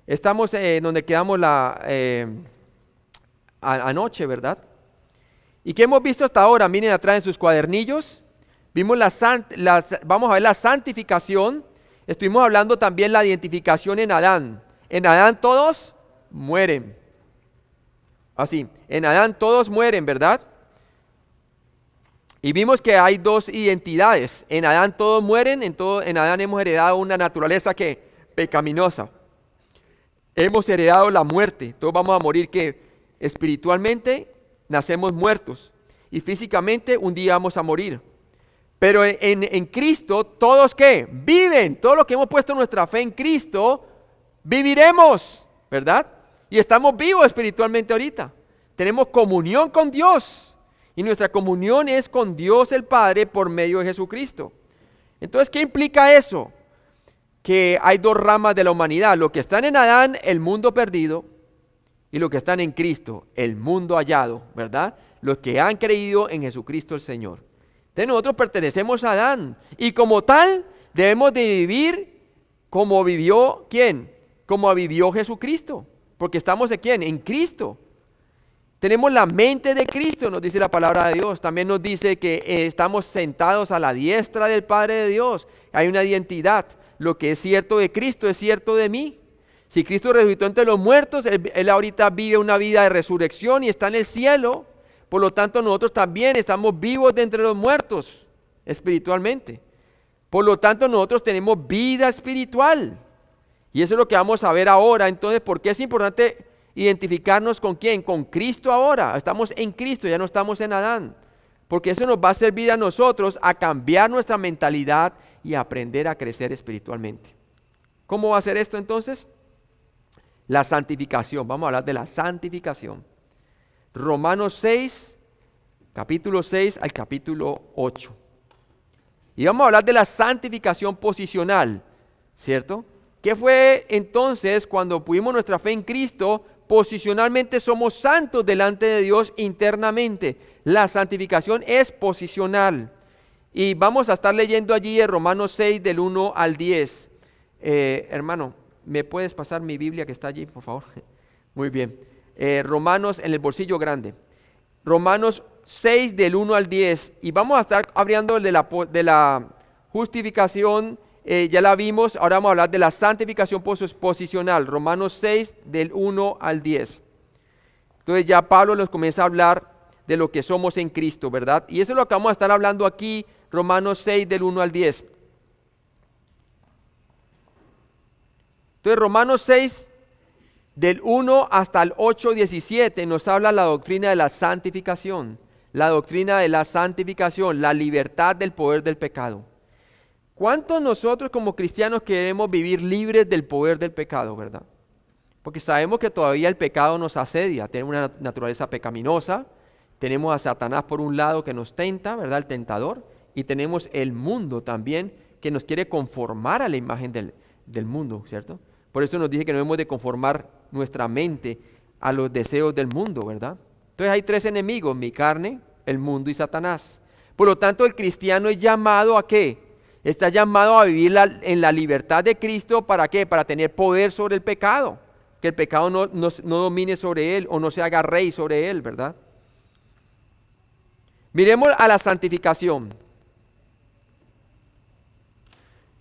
Estamos donde quedamos anoche, ¿verdad? ¿Y qué hemos visto hasta ahora? Miren atrás en sus cuadernillos. Vimos vamos a ver la santificación. Estuvimos hablando también la identificación en Adán. En Adán todos mueren. Así, en Adán todos mueren, ¿verdad? Y vimos que hay dos identidades. En Adán todos mueren, en Adán hemos heredado una naturaleza que pecaminosa. Hemos heredado la muerte. Todos vamos a morir que espiritualmente nacemos muertos y físicamente un día vamos a morir. Pero en Cristo todos ¿qué? Viven. Todo lo que hemos puesto nuestra fe en Cristo, viviremos, ¿verdad? Y estamos vivos espiritualmente ahorita. Tenemos comunión con Dios. Y nuestra comunión es con Dios el Padre por medio de Jesucristo. Entonces, ¿qué implica eso? Que hay dos ramas de la humanidad. Los que están en Adán, el mundo perdido. Y los que están en Cristo, el mundo hallado, ¿verdad? Los que han creído en Jesucristo el Señor. Entonces nosotros pertenecemos a Adán. Y como tal, debemos de vivir como vivió, ¿quién? Como vivió Jesucristo. Porque estamos ¿de quién? En Cristo. Tenemos la mente de Cristo, nos dice la palabra de Dios. También nos dice que estamos sentados a la diestra del Padre de Dios. Hay una identidad. Lo que es cierto de Cristo es cierto de mí. Si Cristo resucitó entre los muertos, él ahorita vive una vida de resurrección y está en el cielo. Por lo tanto, nosotros también estamos vivos de entre los muertos, espiritualmente. Por lo tanto, nosotros tenemos vida espiritual. Y eso es lo que vamos a ver ahora. Entonces, ¿por qué es importante identificarnos con quién? Con Cristo ahora. Estamos en Cristo, ya no estamos en Adán. Porque eso nos va a servir a nosotros a cambiar nuestra mentalidad y a aprender a crecer espiritualmente. ¿Cómo va a ser esto entonces? La santificación. Vamos a hablar de la santificación. Romanos 6, capítulo 6 al capítulo 8. Y vamos a hablar de la santificación posicional, ¿cierto? ¿Qué fue entonces cuando pusimos nuestra fe en Cristo? Posicionalmente somos santos delante de Dios internamente. La santificación es posicional. Y vamos a estar leyendo allí en Romanos 6 del 1 al 10. Hermano, ¿me puedes pasar mi Biblia que está allí, por favor? Muy bien. Romanos en el bolsillo grande. Romanos 6 del 1 al 10. Y vamos a estar abriendo de la justificación. Ya la vimos, ahora vamos a hablar de la santificación posicional. Romanos 6 del 1 al 10. Entonces ya Pablo nos comienza a hablar de lo que somos en Cristo, ¿verdad? Y eso es lo que vamos a estar hablando aquí, Romanos 6 del 1 al 10. Entonces Romanos 6 del 1 hasta el 8:17 nos habla la doctrina de la santificación. La doctrina de la santificación, la libertad del poder del pecado. ¿Cuántos nosotros como cristianos queremos vivir libres del poder del pecado, verdad? Porque sabemos que todavía el pecado nos asedia, tenemos una naturaleza pecaminosa, tenemos a Satanás por un lado que nos tenta, ¿verdad? El tentador, y tenemos el mundo también que nos quiere conformar a la imagen del mundo, ¿cierto? Por eso nos dije que no debemos de conformar nuestra mente a los deseos del mundo, ¿verdad? Entonces hay tres enemigos, mi carne, el mundo y Satanás. Por lo tanto, el cristiano es llamado ¿a qué? Está llamado a vivir en la libertad de Cristo. ¿Para qué? Para tener poder sobre el pecado. Que el pecado no domine sobre él o no se haga rey sobre él, ¿verdad? Miremos a la santificación.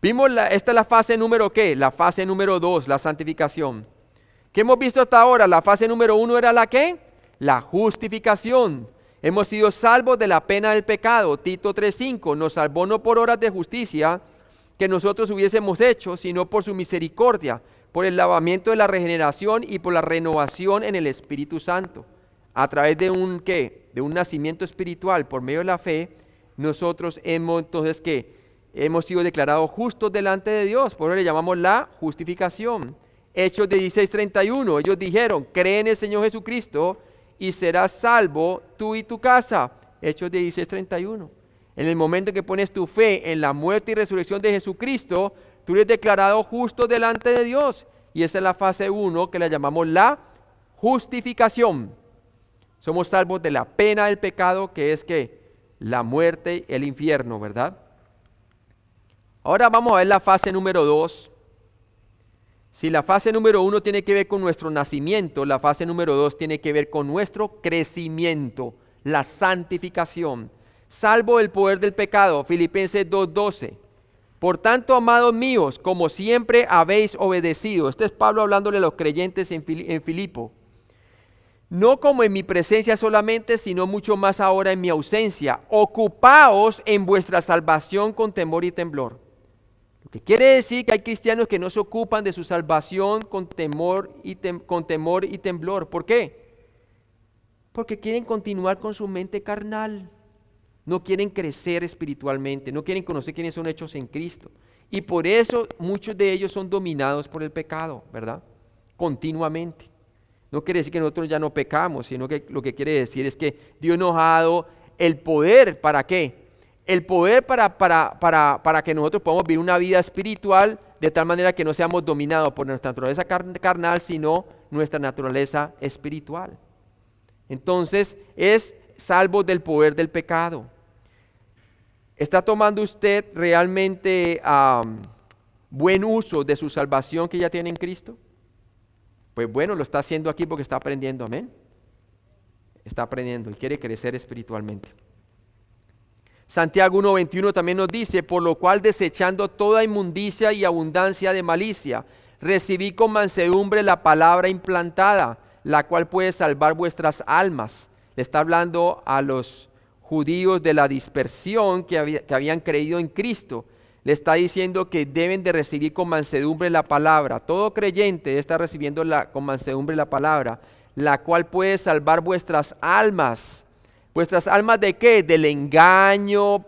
Vimos, esta es la fase número ¿qué? La fase número 2, la santificación. ¿Qué hemos visto hasta ahora? La fase número 1 era la ¿qué? La justificación. Hemos sido salvos de la pena del pecado. Tito 3:5 nos salvó no por obras de justicia que nosotros hubiésemos hecho, sino por su misericordia, por el lavamiento de la regeneración y por la renovación en el Espíritu Santo. A través de un ¿qué? De un nacimiento espiritual por medio de la fe, nosotros hemos entonces ¿qué? Hemos sido declarados justos delante de Dios. Por eso le llamamos la justificación. Hechos de 16:31, ellos dijeron, cree en el Señor Jesucristo y serás salvo tú y tu casa. Hechos de 16:31. En el momento que pones tu fe en la muerte y resurrección de Jesucristo, tú eres declarado justo delante de Dios. Y esa es la fase 1 que la llamamos la justificación. Somos salvos de la pena del pecado, que es que la muerte, el infierno, ¿verdad? Ahora vamos a ver la fase número 2, Si la fase número 1 tiene que ver con nuestro nacimiento, la fase número 2 tiene que ver con nuestro crecimiento, la santificación. Salvo el poder del pecado, Filipenses 2:12. Por tanto, amados míos, como siempre habéis obedecido. Este es Pablo hablándole a los creyentes en Filipo. No como en mi presencia solamente, sino mucho más ahora en mi ausencia. Ocupaos en vuestra salvación con temor y temblor. Lo que quiere decir que hay cristianos que no se ocupan de su salvación con temor y temblor. ¿Por qué? Porque quieren continuar con su mente carnal. No quieren crecer espiritualmente, no quieren conocer quiénes son hechos en Cristo. Y por eso muchos de ellos son dominados por el pecado, ¿verdad? Continuamente. No quiere decir que nosotros ya no pecamos, sino que lo que quiere decir es que Dios nos ha dado el poder, ¿para qué? El poder para que nosotros podamos vivir una vida espiritual de tal manera que no seamos dominados por nuestra naturaleza carnal, sino nuestra naturaleza espiritual. Entonces, es salvo del poder del pecado. ¿Está tomando usted realmente buen uso de su salvación que ya tiene en Cristo? Pues bueno, lo está haciendo aquí porque está aprendiendo, amén. Está aprendiendo y quiere crecer espiritualmente. Santiago 1:21 también nos dice, por lo cual desechando toda inmundicia y abundancia de malicia, recibí con mansedumbre la palabra implantada, la cual puede salvar vuestras almas. Le está hablando a los judíos de la dispersión que habían creído en Cristo. Le está diciendo que deben de recibir con mansedumbre la palabra. Todo creyente está recibiendo con mansedumbre la palabra, la cual puede salvar vuestras almas. ¿Vuestras almas de qué? Del engaño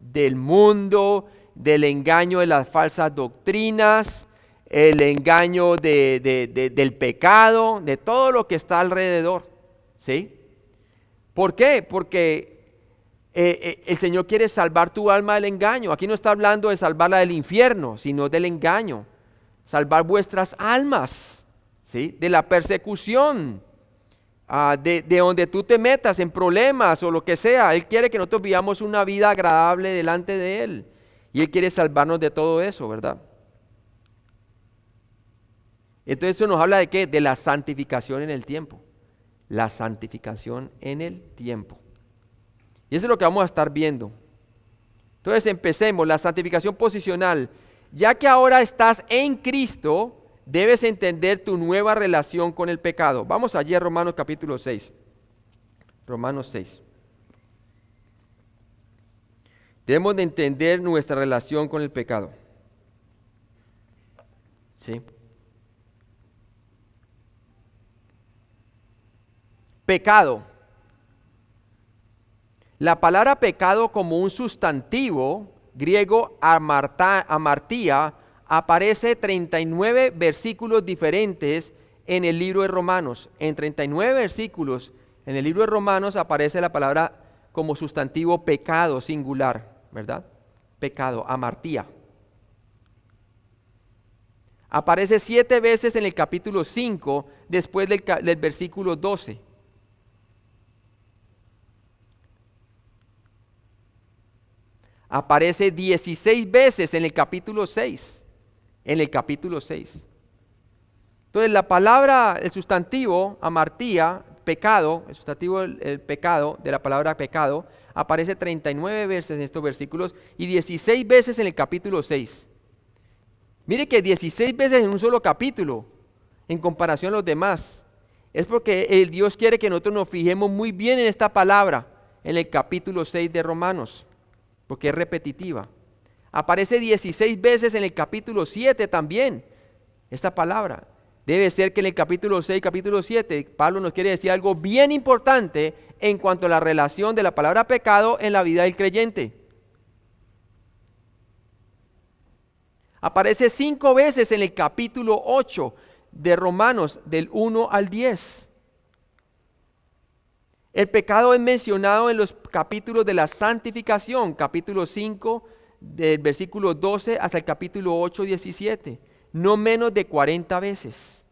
del mundo, del engaño de las falsas doctrinas, el engaño del pecado, de todo lo que está alrededor. ¿Sí? ¿Por qué? Porque el Señor quiere salvar tu alma del engaño. Aquí no está hablando de salvarla del infierno, sino del engaño. Salvar vuestras almas, ¿sí? De la persecución, de donde tú te metas en problemas o lo que sea. Él quiere que nosotros vivamos una vida agradable delante de Él. Y Él quiere salvarnos de todo eso, ¿verdad? Entonces eso nos habla de ¿qué? De la santificación en el tiempo. La santificación en el tiempo. Y eso es lo que vamos a estar viendo. Entonces empecemos, la santificación posicional. Ya que ahora estás en Cristo, debes entender tu nueva relación con el pecado. Vamos allí a Romanos capítulo 6. Romanos 6. Debemos de entender nuestra relación con el pecado. ¿Sí? Pecado. La palabra pecado como un sustantivo griego amartía aparece 39 versículos diferentes en el libro de Romanos. En 39 versículos en el libro de Romanos aparece la palabra como sustantivo pecado singular, ¿verdad? Pecado, amartía. Aparece 7 veces en el capítulo 5 después del versículo 12. Aparece 16 veces en el capítulo 6. En el capítulo 6. Entonces la palabra, el sustantivo, amartía, pecado, el sustantivo el pecado, de la palabra pecado, aparece 39 veces en estos versículos y 16 veces en el capítulo 6. Mire que 16 veces en un solo capítulo, en comparación a los demás. Es porque el Dios quiere que nosotros nos fijemos muy bien en esta palabra, en el capítulo 6 de Romanos, porque es repetitiva. Aparece 16 veces en el capítulo 7 también, esta palabra. Debe ser que en el capítulo 6, capítulo 7, Pablo nos quiere decir algo bien importante en cuanto a la relación de la palabra pecado en la vida del creyente. Aparece 5 veces en el capítulo 8 de Romanos, del 1 al 10. El pecado es mencionado en los capítulos de la santificación, capítulo 5, del versículo 12 hasta el capítulo 8, 17. No menos de 40 veces.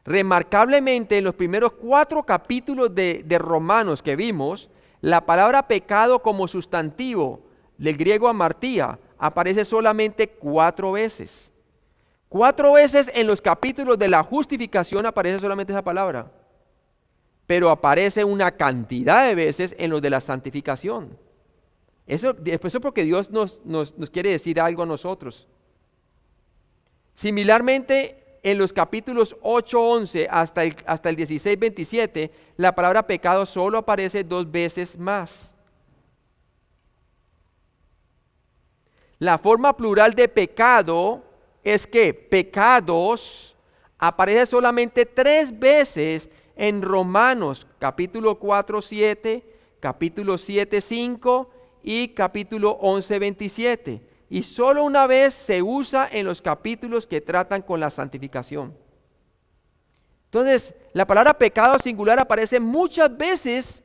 Remarcablemente, en los primeros 4 capítulos de Romanos que vimos, la palabra pecado como sustantivo, del griego amartía, aparece solamente 4 veces. 4 veces en los capítulos de la justificación aparece solamente esa palabra, pero aparece una cantidad de veces en los de la santificación. Eso es porque Dios nos quiere decir algo a nosotros. Similarmente, en los capítulos 8:11 hasta el 16:27, la palabra pecado solo aparece 2 veces más. La forma plural de pecado es que pecados aparece solamente 3 veces en Romanos, capítulo 4:7, capítulo 7:5 y capítulo 11:27. Y solo una vez se usa en los capítulos que tratan con la santificación. Entonces, la palabra pecado singular aparece muchas veces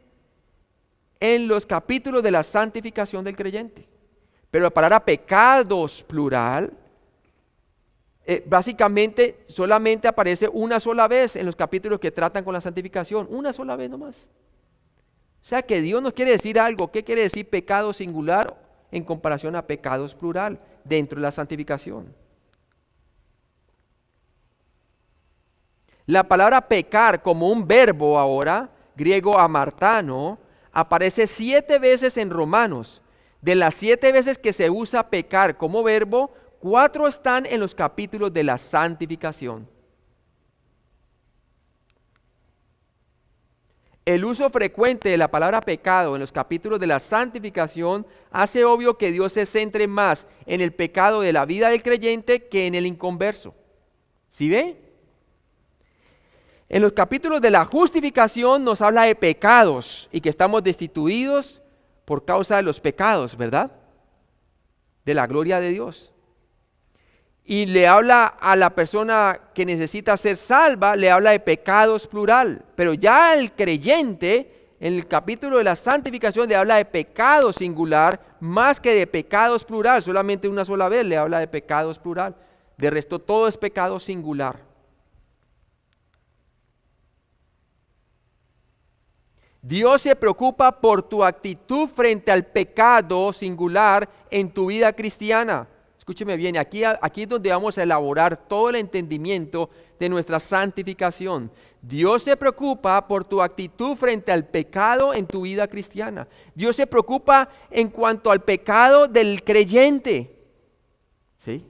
en los capítulos de la santificación del creyente. Pero la palabra pecados plural, básicamente solamente aparece una sola vez en los capítulos que tratan con la santificación. Una sola vez nomás. O sea que Dios nos quiere decir algo. ¿Qué quiere decir pecado singular en comparación a pecados plural dentro de la santificación? La palabra pecar como un verbo ahora, griego amartano, aparece 7 veces en Romanos. De las 7 veces que se usa pecar como verbo, 4 están en los capítulos de la santificación. El uso frecuente de la palabra pecado en los capítulos de la santificación hace obvio que Dios se centre más en el pecado de la vida del creyente que en el inconverso. ¿Sí ve? En los capítulos de la justificación nos habla de pecados y que estamos destituidos por causa de los pecados, ¿verdad? De la gloria de Dios. Y le habla a la persona que necesita ser salva, le habla de pecados plural. Pero ya el creyente, en el capítulo de la santificación, le habla de pecado singular más que de pecados plural. Solamente una sola vez le habla de pecados plural. De resto, todo es pecado singular. Dios se preocupa por tu actitud frente al pecado singular en tu vida cristiana. Escúcheme bien, aquí es donde vamos a elaborar todo el entendimiento de nuestra santificación. Dios se preocupa por tu actitud frente al pecado en tu vida cristiana. Dios se preocupa en cuanto al pecado del creyente. ¿Sí?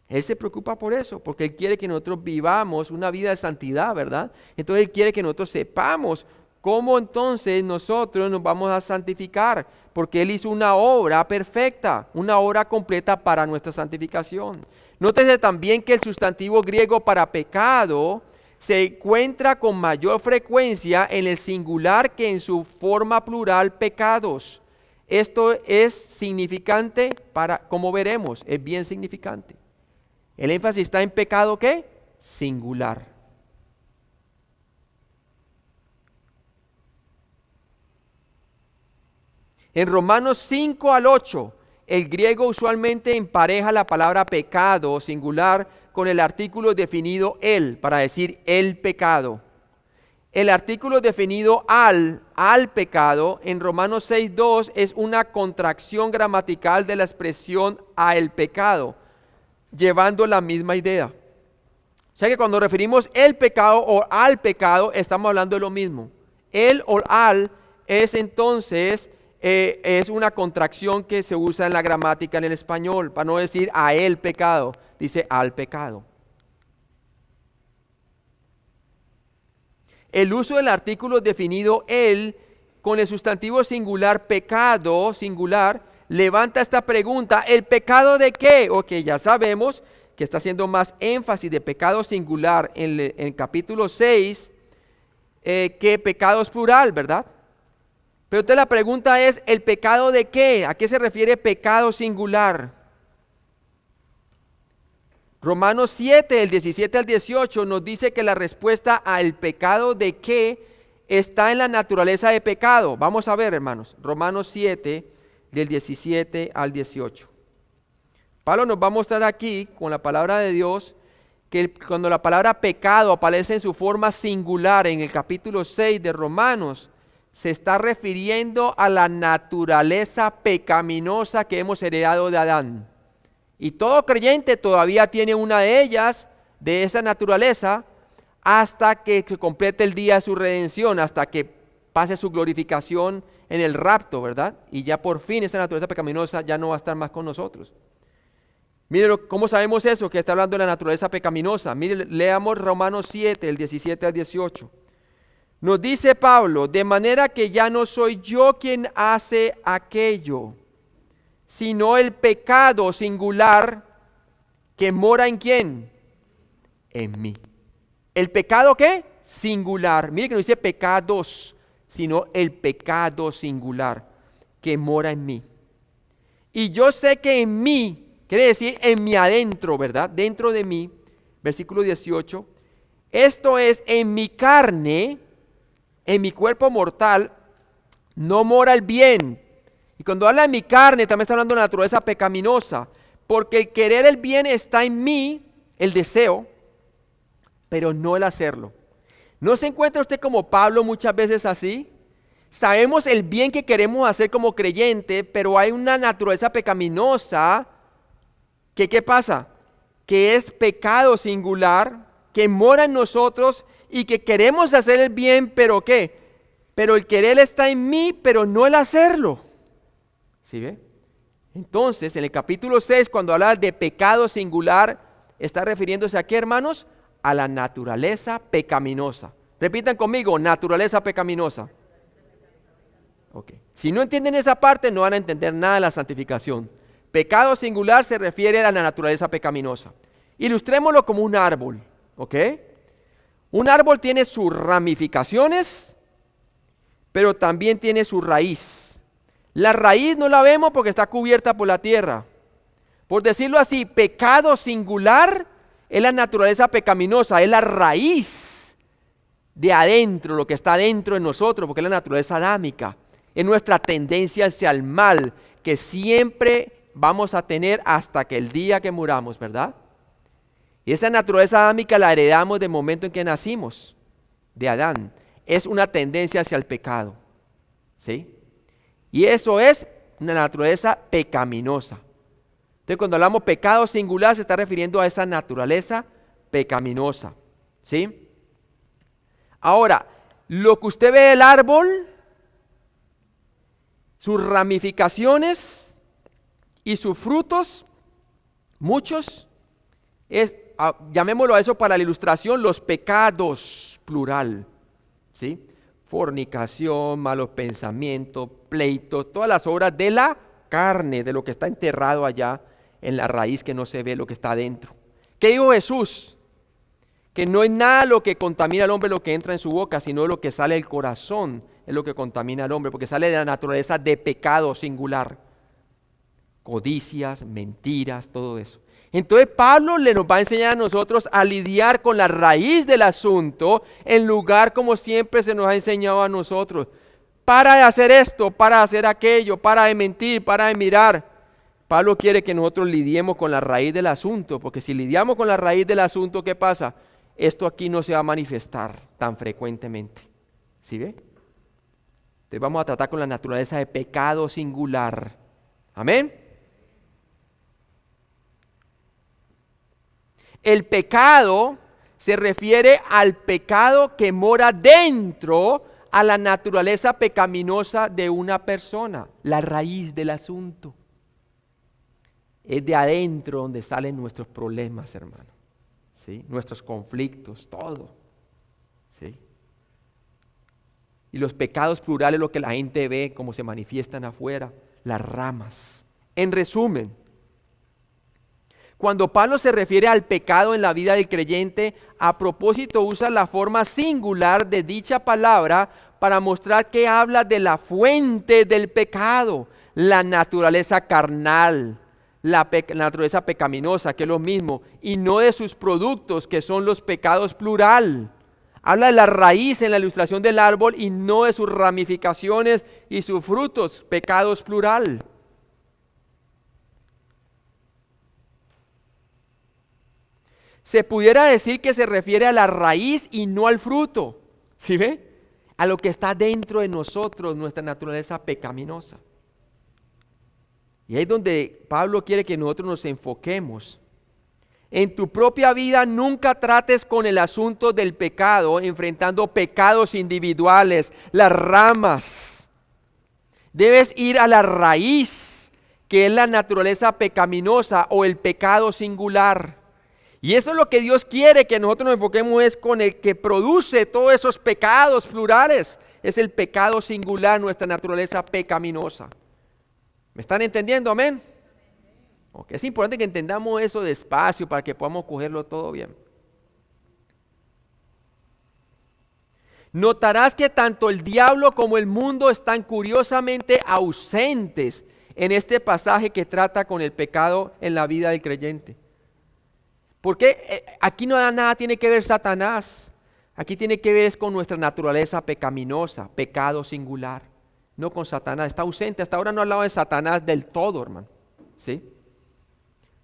Él se preocupa por eso, porque Él quiere que nosotros vivamos una vida de santidad, ¿verdad? Entonces Él quiere que nosotros sepamos cómo entonces nosotros nos vamos a santificar, porque Él hizo una obra perfecta, una obra completa para nuestra santificación. Nótese también que el sustantivo griego para pecado se encuentra con mayor frecuencia en el singular que en su forma plural pecados. Esto es significante como veremos, es bien significante. El énfasis está en pecado, ¿qué? Singular. En Romanos 5 al 8, el griego usualmente empareja la palabra pecado singular con el artículo definido el, para decir el pecado. El artículo definido al pecado en Romanos 6:2 es una contracción gramatical de la expresión a el pecado, llevando la misma idea. O sea que cuando referimos el pecado o al pecado, estamos hablando de lo mismo. El o al es entonces es una contracción que se usa en la gramática en el español, para no decir a el pecado, dice al pecado. El uso del artículo definido el con el sustantivo singular pecado singular levanta esta pregunta: ¿el pecado de qué? Ok, ya sabemos que está haciendo más énfasis de pecado singular en el capítulo 6 que pecados plural, ¿verdad? Pero entonces la pregunta es: ¿el pecado de qué? ¿A qué se refiere pecado singular? Romanos 7, del 17 al 18, nos dice que la respuesta al pecado de qué está en la naturaleza de pecado. Vamos a ver, hermanos, Romanos 7, del 17 al 18. Pablo nos va a mostrar aquí, con la palabra de Dios, que cuando la palabra pecado aparece en su forma singular en el capítulo 6 de Romanos, se está refiriendo a la naturaleza pecaminosa que hemos heredado de Adán. Y todo creyente todavía tiene una de ellas, de esa naturaleza, hasta que se complete el día de su redención, hasta que pase su glorificación en el rapto, ¿verdad? Y ya por fin esa naturaleza pecaminosa ya no va a estar más con nosotros. Mire, ¿cómo sabemos eso? Que está hablando de la naturaleza pecaminosa. Mire, leamos Romanos 7, el 17 al 18. Nos dice Pablo, de manera que ya no soy yo quien hace aquello, sino el pecado singular que mora en ¿quién? En mí. ¿El pecado qué? Singular. Mire que no dice pecados, sino el pecado singular que mora en mí. Y yo sé que en mí, quiere decir en mi adentro, ¿verdad? Dentro de mí, versículo 18, esto es, en mi carne, en mi cuerpo mortal, no mora el bien. Y cuando habla de mi carne, también está hablando de la naturaleza pecaminosa, porque el querer el bien está en mí, el deseo, pero no el hacerlo. ¿No se encuentra usted como Pablo muchas veces así? Sabemos el bien que queremos hacer como creyente, pero hay una naturaleza pecaminosa que, ¿qué pasa? Que es pecado singular, que mora en nosotros y que queremos hacer el bien, pero ¿qué? Pero el querer está en mí, pero no el hacerlo. ¿Sí ve? Entonces, en el capítulo 6, cuando habla de pecado singular, está refiriéndose a ¿qué, hermanos? A la naturaleza pecaminosa. Repitan conmigo, naturaleza pecaminosa. Okay. Si no entienden esa parte, no van a entender nada de la santificación. Pecado singular se refiere a la naturaleza pecaminosa. Ilustrémoslo como un árbol, ¿ok? Un árbol tiene sus ramificaciones, pero también tiene su raíz. La raíz no la vemos porque está cubierta por la tierra. Por decirlo así, pecado singular es la naturaleza pecaminosa, es la raíz de adentro, lo que está dentro de nosotros, porque es la naturaleza adámica. Es nuestra tendencia hacia el mal que siempre vamos a tener hasta que el día que muramos, ¿verdad? Y esa naturaleza adámica la heredamos del momento en que nacimos, de Adán. Es una tendencia hacia el pecado, ¿sí? Y eso es una naturaleza pecaminosa. Entonces, cuando hablamos pecado singular, se está refiriendo a esa naturaleza pecaminosa, ¿sí? Ahora, lo que usted ve del árbol, sus ramificaciones y sus frutos, muchos, llamémoslo a eso para la ilustración, los pecados, plural, ¿sí? Fornicación, malos pensamientos, pleitos, todas las obras de la carne, de lo que está enterrado allá en la raíz que no se ve, lo que está adentro. ¿Qué dijo Jesús? Que no es nada lo que contamina al hombre lo que entra en su boca, sino lo que sale del corazón es lo que contamina al hombre, porque sale de la naturaleza de pecado singular. Codicias, mentiras, todo eso. Entonces Pablo nos va a enseñar a nosotros a lidiar con la raíz del asunto, en lugar como siempre se nos ha enseñado a nosotros. Para de hacer esto, para de hacer aquello, para de mentir, para de mirar. Pablo quiere que nosotros lidiemos con la raíz del asunto, porque si lidiamos con la raíz del asunto, ¿qué pasa? Esto aquí no se va a manifestar tan frecuentemente. ¿Sí ve? Entonces vamos a tratar con la naturaleza de pecado singular. Amén. El pecado se refiere al pecado que mora dentro a la naturaleza pecaminosa de una persona, la raíz del asunto. Es de adentro donde salen nuestros problemas, hermano. ¿Sí? Nuestros conflictos, todo. ¿Sí? Y los pecados plurales, lo que la gente ve, cómo se manifiestan afuera, las ramas. En resumen, cuando Pablo se refiere al pecado en la vida del creyente, a propósito usa la forma singular de dicha palabra para mostrar que habla de la fuente del pecado, la naturaleza carnal, la naturaleza pecaminosa, que es lo mismo, y no de sus productos, que son los pecados plural. Habla de la raíz en la ilustración del árbol y no de sus ramificaciones y sus frutos, pecados plural. Se pudiera decir que se refiere a la raíz y no al fruto. ¿Sí ve? a lo que está dentro de nosotros, nuestra naturaleza pecaminosa. Y ahí es donde Pablo quiere que nosotros nos enfoquemos. En tu propia vida nunca trates con el asunto del pecado, enfrentando pecados individuales, las ramas. Debes ir a la raíz, que es la naturaleza pecaminosa o el pecado singular. Y eso es lo que Dios quiere que nosotros nos enfoquemos, es con el que produce todos esos pecados plurales. Es el pecado singular, nuestra naturaleza pecaminosa. ¿Me están entendiendo? Amén. Okay. Es importante que entendamos eso despacio para que podamos cogerlo todo bien. Notarás que tanto el diablo como el mundo están curiosamente ausentes en este pasaje que trata con el pecado en la vida del creyente. Porque aquí nada tiene que ver Satanás. Aquí tiene que ver con nuestra naturaleza pecaminosa, pecado singular. No con Satanás, está ausente. Hasta ahora no he hablado de Satanás del todo, hermano. ¿Sí?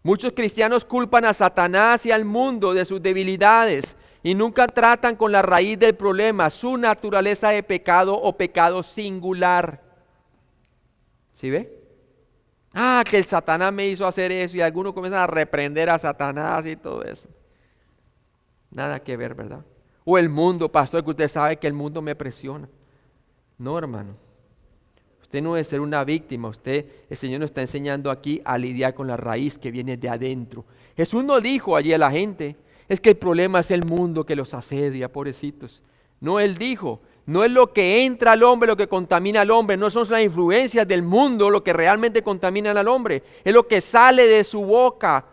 Muchos cristianos culpan a Satanás y al mundo de sus debilidades y nunca tratan con la raíz del problema, su naturaleza de pecado o pecado singular. ¿Sí ve? Que el Satanás me hizo hacer eso, y algunos comienzan a reprender a Satanás y todo eso. Nada que ver, ¿verdad? O el mundo, pastor, que usted sabe que el mundo me presiona. No, hermano. Usted no debe ser una víctima. El Señor nos está enseñando aquí a lidiar con la raíz que viene de adentro. Jesús no dijo allí a la gente, es que el problema es el mundo que los asedia, pobrecitos. No, Él dijo, no es lo que entra al hombre lo que contamina al hombre, no son las influencias del mundo lo que realmente contaminan al hombre. Es lo que sale de su boca,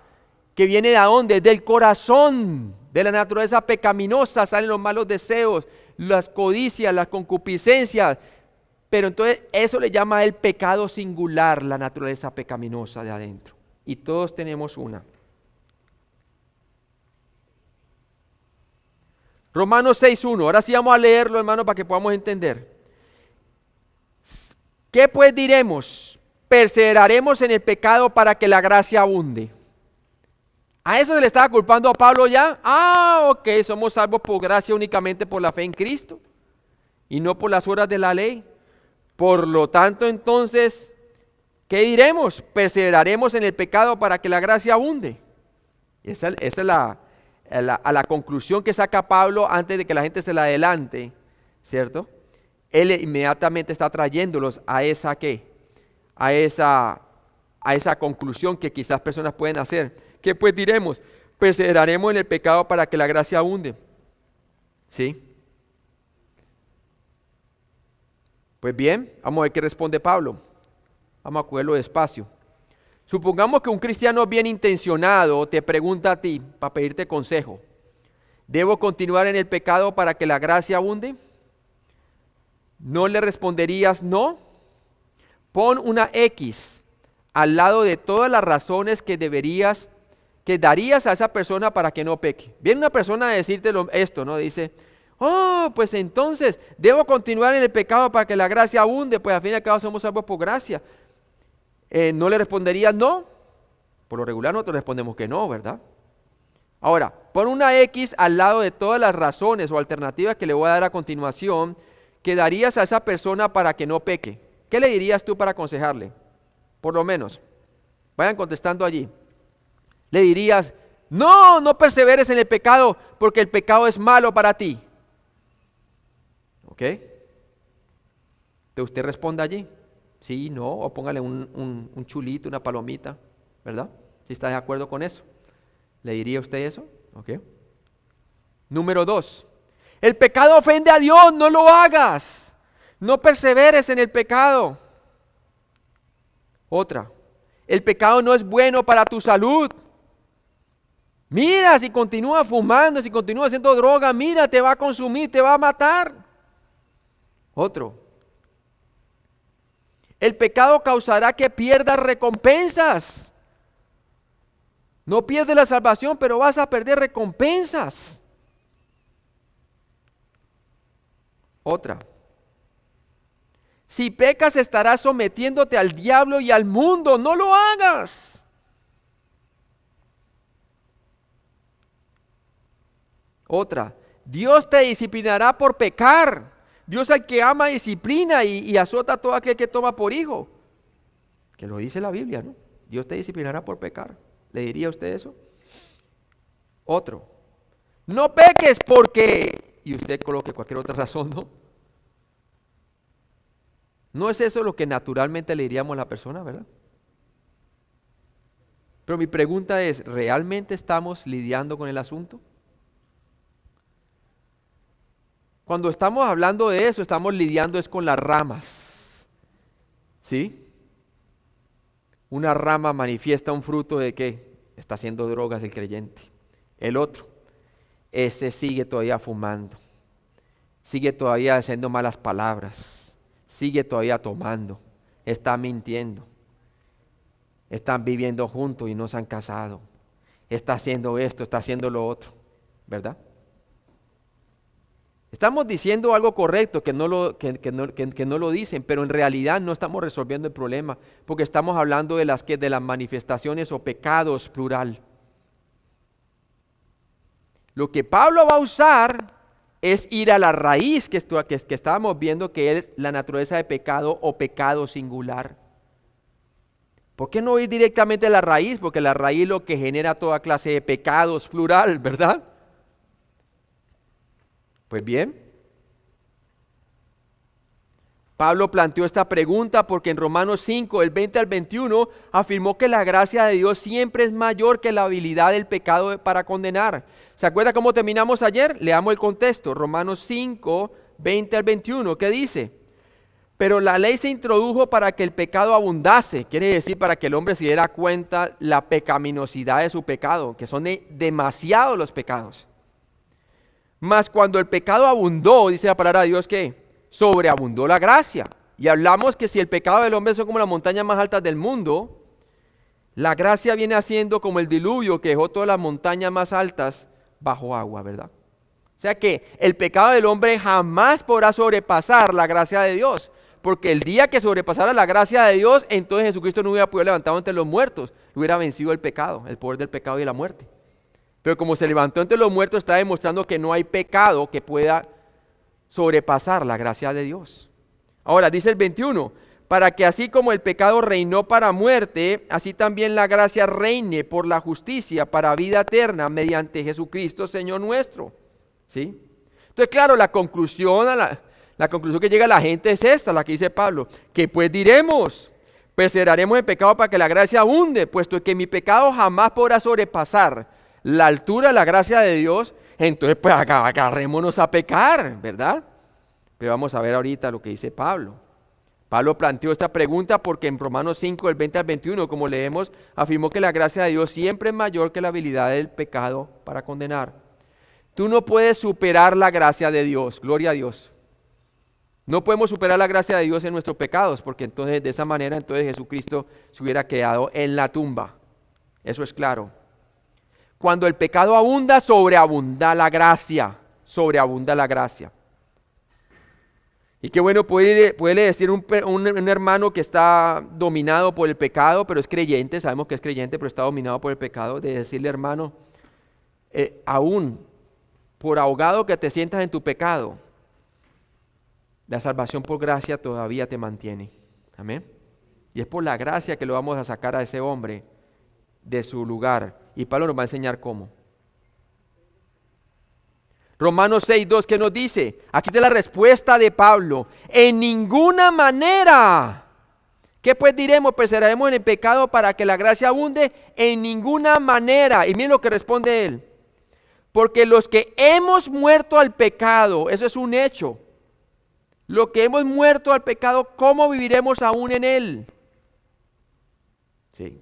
que viene de dónde, del corazón, de la naturaleza pecaminosa, salen los malos deseos, las codicias, las concupiscencias. Pero entonces eso le llama a él pecado singular, la naturaleza pecaminosa de adentro. Y todos tenemos una. Romanos 6.1, ahora sí vamos a leerlo, hermano, para que podamos entender. ¿Qué pues diremos? Perseveraremos en el pecado para que la gracia abunde. ¿A eso se le estaba culpando a Pablo ya? Ok, somos salvos por gracia únicamente por la fe en Cristo y no por las obras de la ley. Por lo tanto, entonces, ¿qué diremos? Perseveraremos en el pecado para que la gracia abunde. Esa es la conclusión que saca Pablo antes de que la gente se la adelante, ¿cierto? Él inmediatamente está trayéndolos a esa conclusión que quizás personas pueden hacer. ¿Qué pues diremos? Perseveraremos en el pecado para que la gracia abunde. ¿Sí? Pues bien, vamos a ver qué responde Pablo. Vamos a cogerlo despacio. Supongamos que un cristiano bien intencionado te pregunta a ti para pedirte consejo. ¿Debo continuar en el pecado para que la gracia abunde? ¿No le responderías no? Pon una X al lado de todas las razones que darías a esa persona para que no peque. Viene una persona a decirte esto, ¿no? Dice, pues entonces, ¿debo continuar en el pecado para que la gracia abunde? Pues al fin y al cabo somos salvos por gracia. ¿No le responderías no? Por lo regular nosotros respondemos que no, ¿verdad? Ahora, pon una X al lado de todas las razones o alternativas que le voy a dar a continuación que darías a esa persona para que no peque. ¿Qué le dirías tú para aconsejarle? Por lo menos, vayan contestando allí. Le dirías, no perseveres en el pecado porque el pecado es malo para ti. ¿Ok? Entonces usted responda allí. Sí, no, o póngale un chulito, una palomita, ¿verdad? Si está de acuerdo con eso. ¿Le diría usted eso? ¿Ok? Número 2. El pecado ofende a Dios, no lo hagas. No perseveres en el pecado. Otra. El pecado no es bueno para tu salud. Mira, si continúas fumando, si continúas haciendo droga, mira, te va a consumir, te va a matar. Otro. El pecado causará que pierdas recompensas. No pierdes la salvación, pero vas a perder recompensas. Otra. Si pecas estarás sometiéndote al diablo y al mundo. No lo hagas. Otra. Dios te disciplinará por pecar. Dios al que ama disciplina y azota a todo aquel que toma por hijo. Que lo dice la Biblia, ¿no? Dios te disciplinará por pecar. ¿Le diría a usted eso? Otro. No peques porque... Y usted coloque cualquier otra razón, ¿no? No es eso lo que naturalmente le diríamos a la persona, ¿verdad? Pero mi pregunta es, ¿realmente estamos lidiando con el asunto? Cuando estamos hablando de eso, estamos lidiando es con las ramas. ¿Sí? Una rama manifiesta un fruto de que está haciendo drogas el creyente. El otro, ese sigue todavía fumando. Sigue todavía haciendo malas palabras. Sigue todavía tomando. Está mintiendo. Están viviendo juntos y no se han casado. Está haciendo esto, está haciendo lo otro. ¿Verdad? Estamos diciendo algo correcto que no lo dicen, pero en realidad no estamos resolviendo el problema, porque estamos hablando de las manifestaciones o pecados plural. Lo que Pablo va a usar es ir a la raíz que estábamos viendo, que es la naturaleza de pecado o pecado singular. ¿Por qué no ir directamente a la raíz? Porque la raíz es lo que genera toda clase de pecados plural, ¿verdad? Pues bien, Pablo planteó esta pregunta porque en Romanos 5, del 20 al 21, afirmó que la gracia de Dios siempre es mayor que la habilidad del pecado para condenar. ¿Se acuerda cómo terminamos ayer? Leamos el contexto. Romanos 5, 20 al 21, ¿qué dice? Pero la ley se introdujo para que el pecado abundase, quiere decir para que el hombre se diera cuenta la pecaminosidad de su pecado, que son demasiados los pecados. Mas cuando el pecado abundó, dice la palabra de Dios que sobreabundó la gracia. Y hablamos que si el pecado del hombre son como las montañas más altas del mundo, la gracia viene haciendo como el diluvio que dejó todas las montañas más altas bajo agua, ¿verdad? O sea que el pecado del hombre jamás podrá sobrepasar la gracia de Dios. Porque el día que sobrepasara la gracia de Dios, entonces Jesucristo no hubiera podido levantar entre los muertos, hubiera vencido el pecado, el poder del pecado y la muerte. Pero como se levantó entre los muertos, está demostrando que no hay pecado que pueda sobrepasar la gracia de Dios. Ahora, dice el 21, para que así como el pecado reinó para muerte, así también la gracia reine por la justicia para vida eterna mediante Jesucristo, Señor nuestro. ¿Sí? Entonces, claro, la conclusión que llega a la gente es esta, la que dice Pablo, que pues diremos, perseveraremos en pecado para que la gracia abunde, puesto que mi pecado jamás podrá sobrepasar la altura de la gracia de Dios, entonces pues agarrémonos a pecar, ¿verdad? Pero vamos a ver ahorita lo que dice Pablo. Pablo planteó esta pregunta porque en Romanos 5, del 20 al 21, como leemos, afirmó que la gracia de Dios siempre es mayor que la habilidad del pecado para condenar. Tú no puedes superar la gracia de Dios, gloria a Dios. No podemos superar la gracia de Dios en nuestros pecados, porque entonces de esa manera entonces Jesucristo se hubiera quedado en la tumba. Eso es claro. Cuando el pecado abunda, sobreabunda la gracia, sobreabunda la gracia. Y qué bueno puede decir un hermano que está dominado por el pecado, pero es creyente, sabemos que es creyente, pero está dominado por el pecado, de decirle, hermano, aún por ahogado que te sientas en tu pecado, la salvación por gracia todavía te mantiene. Amén. Y es por la gracia que lo vamos a sacar a ese hombre de su lugar. Y Pablo nos va a enseñar cómo. Romanos 6:2, ¿qué nos dice? Aquí está la respuesta de Pablo. En ninguna manera. ¿Qué pues diremos? Perseveraremos en el pecado para que la gracia abunde. En ninguna manera. Y miren lo que responde él. Porque los que hemos muerto al pecado, eso es un hecho. Lo que hemos muerto al pecado, ¿cómo viviremos aún en él? Sí.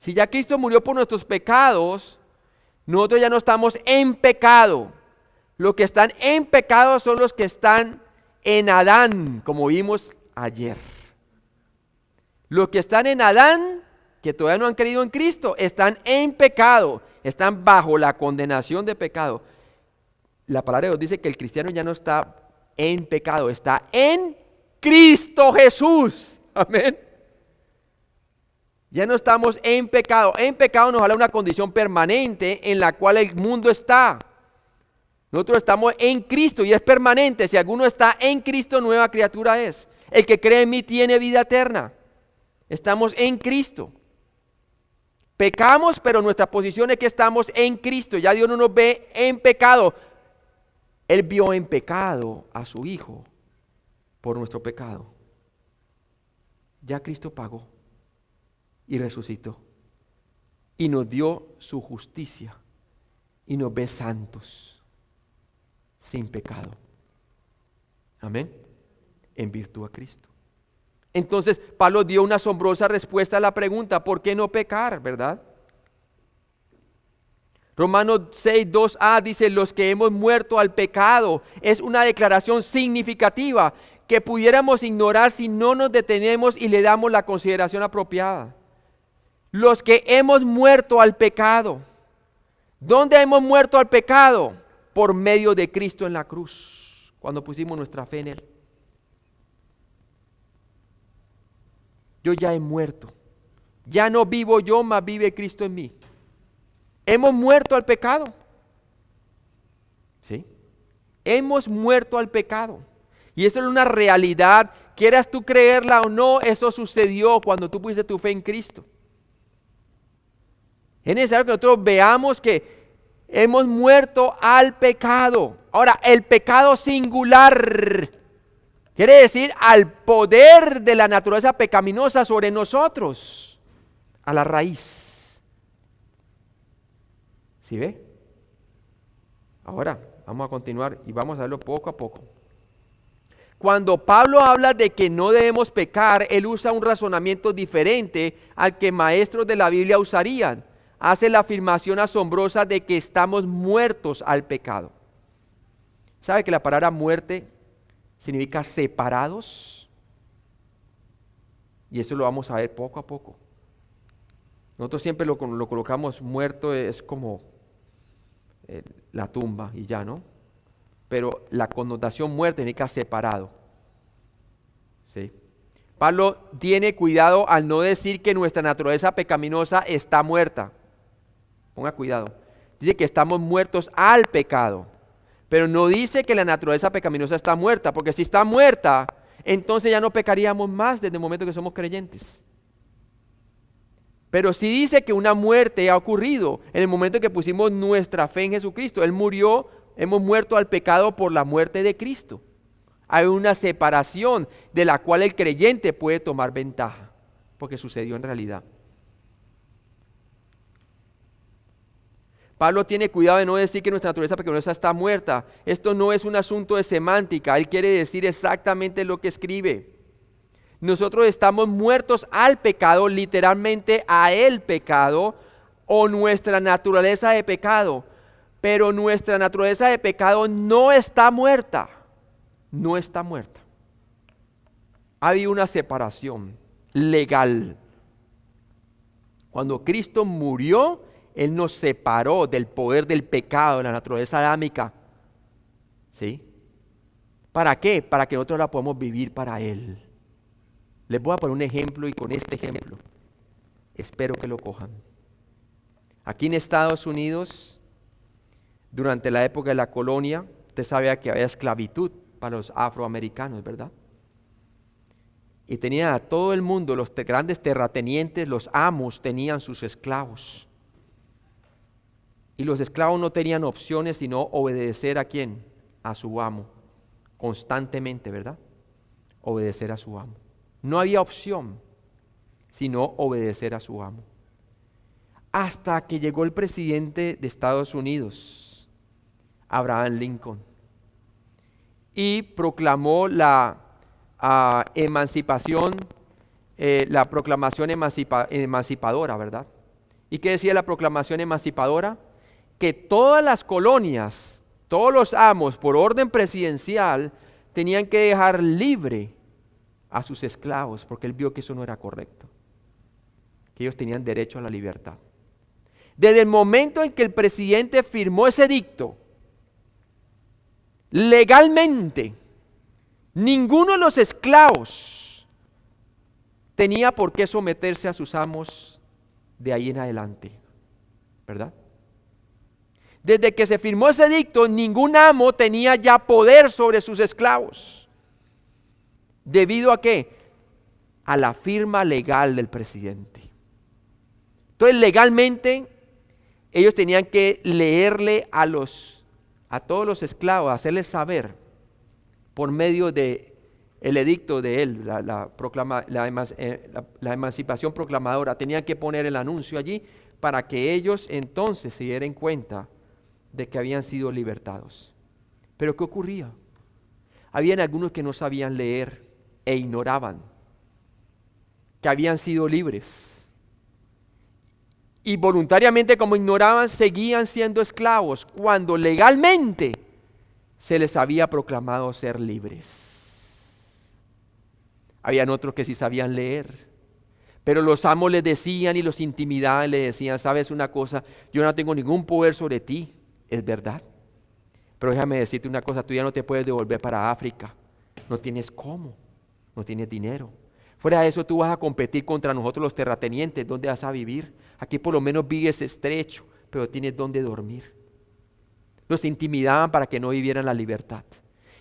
Si ya Cristo murió por nuestros pecados, nosotros ya no estamos en pecado. Los que están en pecado son los que están en Adán, como vimos ayer. Los que están en Adán, que todavía no han creído en Cristo, están en pecado, están bajo la condenación de pecado. La palabra de Dios dice que el cristiano ya no está en pecado, está en Cristo Jesús. Amén. Ya no estamos en pecado. En pecado nos habla de una condición permanente en la cual el mundo está. Nosotros estamos en Cristo y es permanente. Si alguno está en Cristo, nueva criatura es. El que cree en mí tiene vida eterna. Estamos en Cristo. Pecamos, pero nuestra posición es que estamos en Cristo. Ya Dios no nos ve en pecado. Él vio en pecado a su Hijo por nuestro pecado. Ya Cristo pagó y resucitó. Y nos dio su justicia. Y nos ve santos, sin pecado. Amén. En virtud a Cristo. Entonces, Pablo dio una asombrosa respuesta a la pregunta, ¿por qué no pecar, verdad? Romanos 6, 2a dice, los que hemos muerto al pecado. Es una declaración significativa que pudiéramos ignorar si no nos detenemos y le damos la consideración apropiada. Los que hemos muerto al pecado. ¿Dónde hemos muerto al pecado? Por medio de Cristo en la cruz, cuando pusimos nuestra fe en Él. Yo ya he muerto. Ya no vivo yo, mas vive Cristo en mí. Hemos muerto al pecado. ¿Sí? Hemos muerto al pecado. Y eso es una realidad, quieras tú creerla o no, eso sucedió cuando tú pusiste tu fe en Cristo. Es necesario que nosotros veamos que hemos muerto al pecado. Ahora, el pecado singular quiere decir al poder de la naturaleza pecaminosa sobre nosotros, a la raíz. ¿Sí ve? Ahora, vamos a continuar y vamos a verlo poco a poco. Cuando Pablo habla de que no debemos pecar, él usa un razonamiento diferente al que maestros de la Biblia usarían. Hace la afirmación asombrosa de que estamos muertos al pecado. ¿Sabe que la palabra muerte significa separados? Y eso lo vamos a ver poco a poco. Nosotros siempre lo colocamos muerto, es como la tumba y ya, ¿no? Pero la connotación muerte significa separado. ¿Sí? Pablo tiene cuidado al no decir que nuestra naturaleza pecaminosa está muerta. Ponga cuidado. Dice que estamos muertos al pecado. Pero no dice que la naturaleza pecaminosa está muerta. Porque si está muerta, entonces ya no pecaríamos más desde el momento que somos creyentes. Pero sí dice que una muerte ha ocurrido en el momento que pusimos nuestra fe en Jesucristo. Él murió, hemos muerto al pecado por la muerte de Cristo. Hay una separación de la cual el creyente puede tomar ventaja. Porque sucedió en realidad. Pablo tiene cuidado de no decir que nuestra naturaleza pecaminosa está muerta. Esto no es un asunto de semántica. Él quiere decir exactamente lo que escribe. Nosotros estamos muertos al pecado, literalmente a el pecado o nuestra naturaleza de pecado. Pero nuestra naturaleza de pecado no está muerta. No está muerta. Ha habido una separación legal. Cuando Cristo murió, Él nos separó del poder del pecado, de la naturaleza adámica. ¿Sí? ¿Para qué? Para que nosotros la podamos vivir para Él. Les voy a poner un ejemplo y con este ejemplo espero que lo cojan. Aquí en Estados Unidos, durante la época de la colonia, usted sabía que había esclavitud para los afroamericanos, ¿verdad? Y tenían a todo el mundo, los grandes terratenientes, los amos tenían sus esclavos. Y los esclavos no tenían opciones sino obedecer ¿a quién? A su amo, constantemente, ¿verdad? Obedecer a su amo. No había opción sino obedecer a su amo. Hasta que llegó el presidente de Estados Unidos, Abraham Lincoln, y proclamó la emancipación, la proclamación emancipadora, ¿verdad? ¿Y qué decía la proclamación emancipadora? Que todas las colonias, todos los amos, por orden presidencial, tenían que dejar libre a sus esclavos, porque él vio que eso no era correcto, que ellos tenían derecho a la libertad. Desde el momento en que el presidente firmó ese edicto, legalmente, ninguno de los esclavos tenía por qué someterse a sus amos de ahí en adelante, ¿verdad? Desde que se firmó ese edicto, ningún amo tenía ya poder sobre sus esclavos. ¿Debido a qué? A la firma legal del presidente. Entonces, legalmente, ellos tenían que leerle a todos los esclavos, hacerles saber por medio de el edicto de él, la emancipación proclamadora. Tenían que poner el anuncio allí para que ellos entonces se dieran cuenta de que habían sido libertados. Pero ¿qué ocurría? Habían algunos que no sabían leer e ignoraban que habían sido libres. Y voluntariamente, como ignoraban, seguían siendo esclavos cuando legalmente se les había proclamado ser libres. Habían otros que sí sabían leer, pero los amos les decían y los intimidaban, les decían: sabes una cosa, yo no tengo ningún poder sobre ti, es verdad, pero déjame decirte una cosa, tú ya no te puedes devolver para África, no tienes cómo, no tienes dinero. Fuera de eso, tú vas a competir contra nosotros los terratenientes. ¿Dónde vas a vivir? Aquí por lo menos vives estrecho, pero tienes dónde dormir. Los intimidaban para que no vivieran la libertad.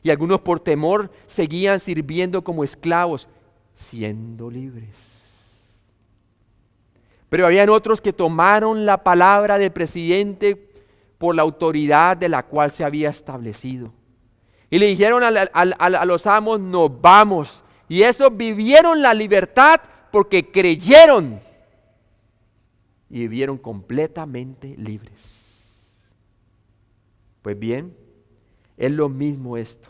Y algunos por temor seguían sirviendo como esclavos, siendo libres. Pero habían otros que tomaron la palabra del presidente por la autoridad de la cual se había establecido. Y le dijeron a los amos: nos vamos. Y esos vivieron la libertad porque creyeron y vivieron completamente libres. Pues bien, es lo mismo esto.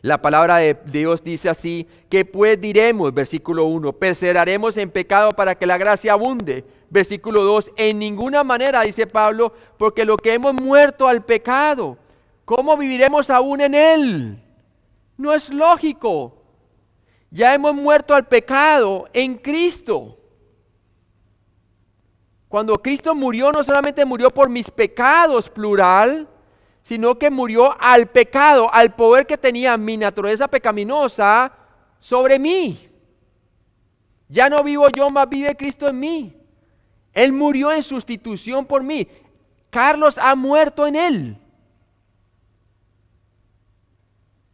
La palabra de Dios dice así: ¿qué pues diremos? Versículo 1, ¿perseveraremos en pecado para que la gracia abunde? Versículo 2, en ninguna manera, dice Pablo, porque lo que hemos muerto al pecado, ¿cómo viviremos aún en él? No es lógico. Ya hemos muerto al pecado en Cristo. Cuando Cristo murió, no solamente murió por mis pecados, plural, sino que murió al pecado, al poder que tenía mi naturaleza pecaminosa sobre mí. Ya no vivo yo, más vive Cristo en mí. Él murió en sustitución por mí. Carlos ha muerto en él.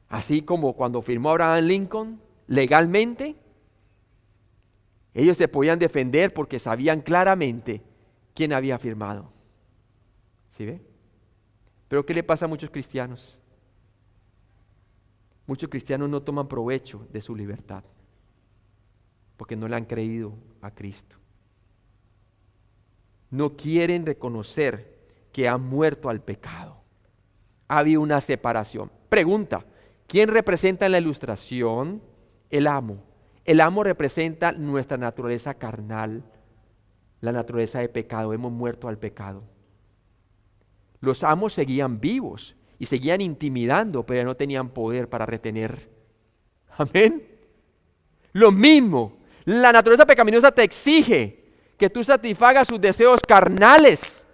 Así como cuando firmó Abraham Lincoln, legalmente, ellos se podían defender porque sabían claramente quién había firmado. ¿Sí ve? Pero ¿qué le pasa a muchos cristianos? Muchos cristianos no toman provecho de su libertad porque no le han creído a Cristo. No quieren reconocer que han muerto al pecado. Ha habido una separación. Pregunta: ¿quién representa en la ilustración? El amo. El amo representa nuestra naturaleza carnal, la naturaleza de pecado. Hemos muerto al pecado. Los amos seguían vivos y seguían intimidando, pero no tenían poder para retener. Amén. Lo mismo, la naturaleza pecaminosa te exige que tú satisfagas sus deseos carnales.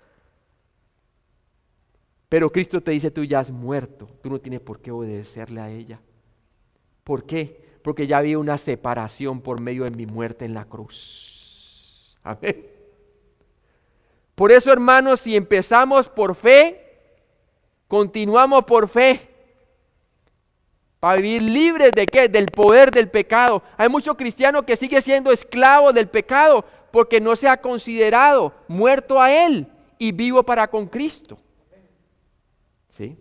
Pero Cristo te dice: tú ya has muerto, tú no tienes por qué obedecerle a ella. ¿Por qué? Porque ya había una separación por medio de mi muerte en la cruz. Amén. Por eso, hermanos, si empezamos por fe, continuamos por fe. Para vivir libres ¿de qué? Del poder del pecado. Hay muchos cristianos que siguen siendo esclavos del pecado porque no se ha considerado muerto a él y vivo para con Cristo. ¿Sí?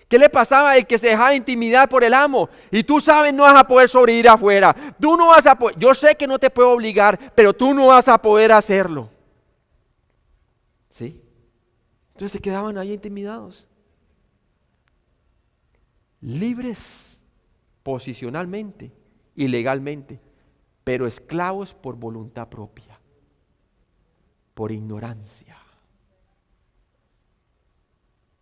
¿Qué le pasaba al que se dejaba intimidar por el amo? Y tú sabes, no vas a poder sobrevivir afuera. Tú no vas a poder. Yo sé que no te puedo obligar, pero tú no vas a poder hacerlo. ¿Sí? Entonces se quedaban ahí intimidados. Libres posicionalmente y legalmente, pero esclavos por voluntad propia, por ignorancia.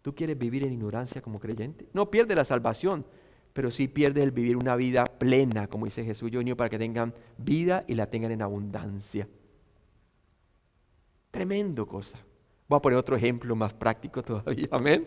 ¿Tú quieres vivir en ignorancia como creyente? No pierdes la salvación, pero sí pierdes el vivir una vida plena, como dice Jesús: yo he venido para que tengan vida y la tengan en abundancia. Tremendo cosa. Voy a poner otro ejemplo más práctico todavía, amén.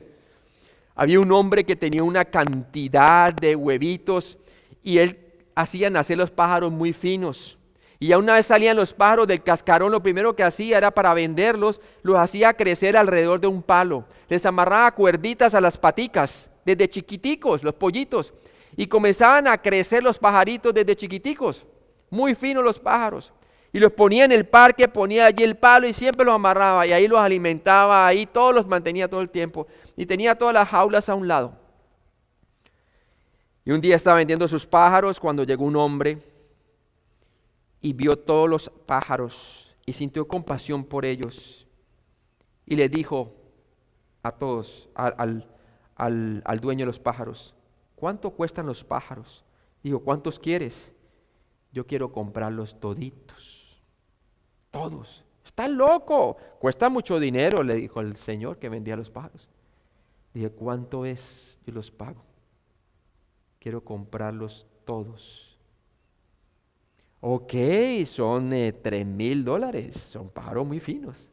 Había un hombre que tenía una cantidad de huevitos y él hacía nacer los pájaros muy finos. Y ya una vez salían los pájaros del cascarón, lo primero que hacía era para venderlos, los hacía crecer alrededor de un palo. Les amarraba cuerditas a las paticas, desde chiquiticos, los pollitos. Y comenzaban a crecer los pajaritos desde chiquiticos, muy finos los pájaros. Y los ponía en el parque, ponía allí el palo y siempre los amarraba. Y ahí los alimentaba, ahí todos los mantenía todo el tiempo. Y tenía todas las jaulas a un lado. Y un día estaba vendiendo sus pájaros cuando llegó un hombre y vio todos los pájaros y sintió compasión por ellos. Y le dijo a todos, al dueño de los pájaros: ¿cuánto cuestan los pájaros? Dijo: ¿cuántos quieres? Yo quiero comprarlos toditos. Todos. ¡Está loco! Cuesta mucho dinero, le dijo el señor que vendía los pájaros. Dije: ¿cuánto es? Yo los pago. Quiero comprarlos todos. Ok, son $3,000. Son pájaros muy finos.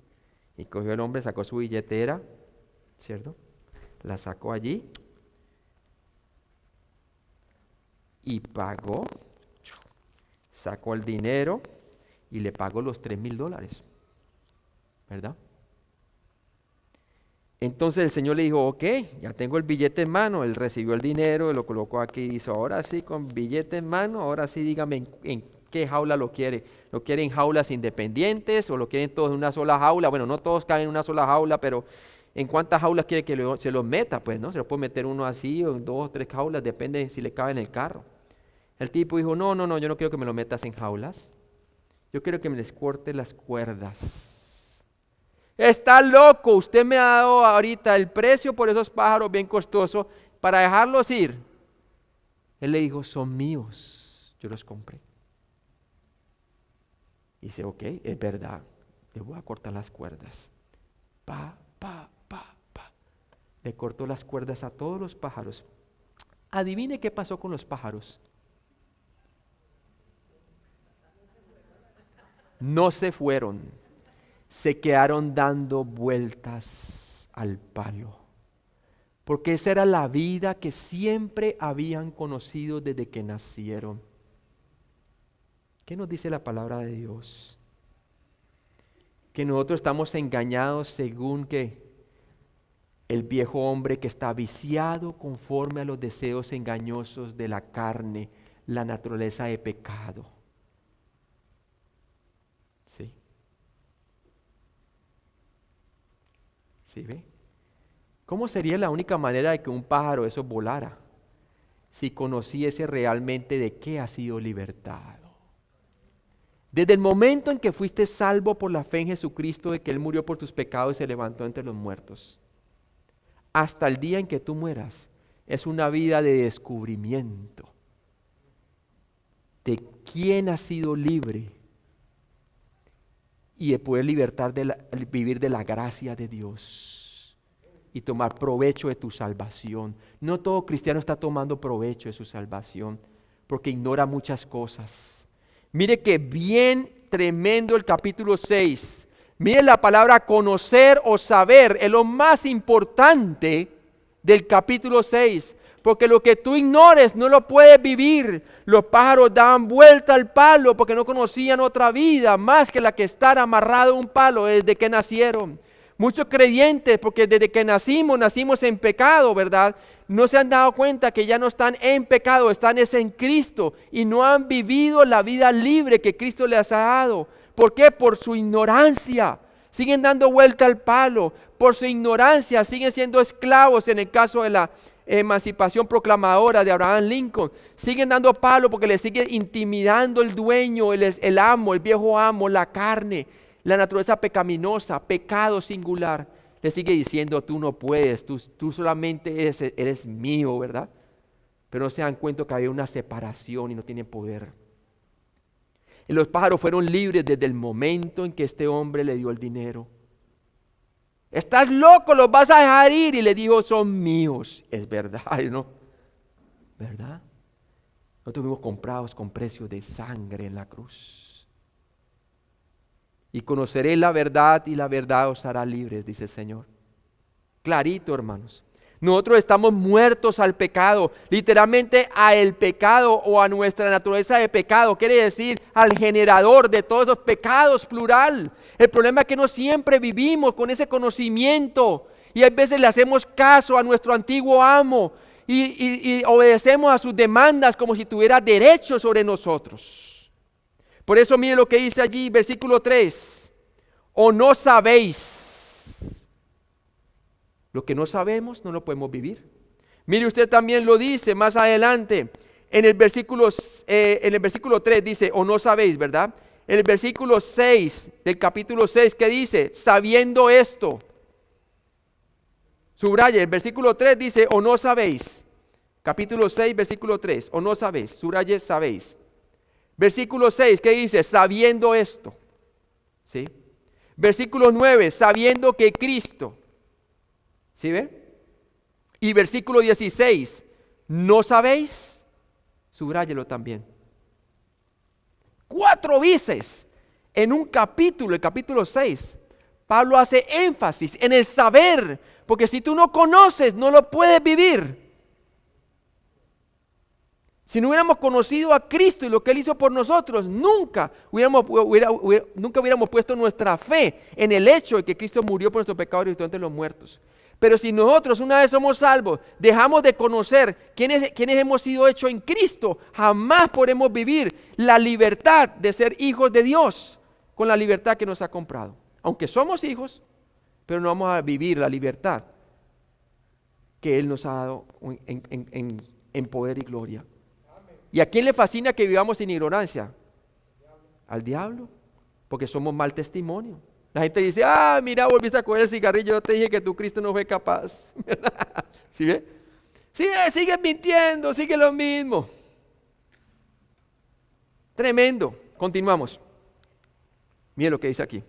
Y cogió el hombre, sacó su billetera, ¿cierto? La sacó allí y pagó. Sacó el dinero y le pagó los $3,000, ¿verdad? Entonces el Señor le dijo: ok, ya tengo el billete en mano. Él recibió el dinero, lo colocó aquí y dijo: ahora sí, con billete en mano, ahora sí dígame en qué jaula lo quiere. ¿Lo quiere en jaulas independientes o lo quieren todos en una sola jaula? Bueno, no todos caben en una sola jaula, pero ¿en cuántas jaulas quiere que se los meta? Pues, ¿no? Se lo puede meter uno así o en 2 o 3 jaulas, depende si le cabe en el carro. El tipo dijo: no, yo no quiero que me lo metas en jaulas. Yo quiero que me les corte las cuerdas. Está loco, usted me ha dado ahorita el precio por esos pájaros bien costosos para dejarlos ir. Él le dijo: son míos, yo los compré. Y dice: ok, es verdad, le voy a cortar las cuerdas. Le cortó las cuerdas a todos los pájaros. Adivine qué pasó con los pájaros. No se fueron, se quedaron dando vueltas al palo, porque esa era la vida que siempre habían conocido desde que nacieron. ¿Qué nos dice la palabra de Dios? Que nosotros estamos engañados según que el viejo hombre que está viciado conforme a los deseos engañosos de la carne, la naturaleza de pecado. ¿Sí? ¿Sí ve? ¿Cómo sería la única manera de que un pájaro eso volara? Si conociese realmente de qué ha sido libertado. Desde el momento en que fuiste salvo por la fe en Jesucristo, de que Él murió por tus pecados y se levantó entre los muertos, hasta el día en que tú mueras, es una vida de descubrimiento de quién ha sido libre y de poder vivir de la gracia de Dios y tomar provecho de tu salvación. No todo cristiano está tomando provecho de su salvación porque ignora muchas cosas. Mire que bien tremendo el capítulo 6. Mire la palabra conocer o saber, es lo más importante del capítulo 6. Porque lo que tú ignores no lo puedes vivir. Los pájaros daban vuelta al palo porque no conocían otra vida más que la que estar amarrado a un palo desde que nacieron. Muchos creyentes, porque desde que nacimos en pecado, ¿verdad? No se han dado cuenta que ya no están en pecado, están en Cristo y no han vivido la vida libre que Cristo les ha dado. ¿Por qué? Por su ignorancia. Siguen dando vuelta al palo. Por su ignorancia siguen siendo esclavos en el caso de la emancipación proclamadora de Abraham Lincoln. Siguen dando palo porque les sigue intimidando el dueño, el amo, el viejo amo, la carne, la naturaleza pecaminosa, pecado singular. Le sigue diciendo: tú no puedes, tú solamente eres mío, ¿verdad? Pero no se dan cuenta que había una separación y no tienen poder. Y los pájaros fueron libres desde el momento en que este hombre le dio el dinero. Estás loco, los vas a dejar ir. Y le dijo: son míos. Es verdad, ¿no? ¿Verdad? Nosotros fuimos comprados con precio de sangre en la cruz. Y conoceréis la verdad y la verdad os hará libres, dice el Señor. Clarito, hermanos. Nosotros estamos muertos al pecado, literalmente a el pecado o a nuestra naturaleza de pecado, quiere decir al generador de todos los pecados, plural. El problema es que no siempre vivimos con ese conocimiento y a veces le hacemos caso a nuestro antiguo amo y obedecemos a sus demandas como si tuviera derechos sobre nosotros. Por eso mire lo que dice allí, versículo 3, o no sabéis. Lo que no sabemos no lo podemos vivir. Mire, usted también lo dice más adelante. En el versículo 3 dice, o no sabéis, ¿verdad? En el versículo 6 del capítulo 6, ¿qué dice? Sabiendo esto. Subraye, el versículo 3 dice, o no sabéis. Capítulo 6, versículo 3, o no sabéis. Subraye, sabéis. Versículo 6, ¿qué dice? Sabiendo esto. ¿Sí? Versículo 9, sabiendo que Cristo. ¿Sí ve? Y versículo 16, ¿no sabéis? Subráyelo también. 4 veces en un capítulo, el capítulo 6, Pablo hace énfasis en el saber, porque si tú no conoces, no lo puedes vivir. Si no hubiéramos conocido a Cristo y lo que Él hizo por nosotros, nunca hubiéramos puesto nuestra fe en el hecho de que Cristo murió por nuestros pecados y resucitó entre los muertos. Pero si nosotros una vez somos salvos, dejamos de conocer quiénes hemos sido hechos en Cristo, jamás podremos vivir la libertad de ser hijos de Dios con la libertad que nos ha comprado. Aunque somos hijos, pero no vamos a vivir la libertad que Él nos ha dado en poder y gloria. ¿Y a quién le fascina que vivamos sin ignorancia? Al diablo, porque somos mal testimonio. La gente dice, mira, volviste a coger el cigarrillo, yo te dije que tu Cristo no fue capaz. ¿Sí ve? Sí, sigue mintiendo, sigue lo mismo. Tremendo. Continuamos. Mire lo que dice aquí.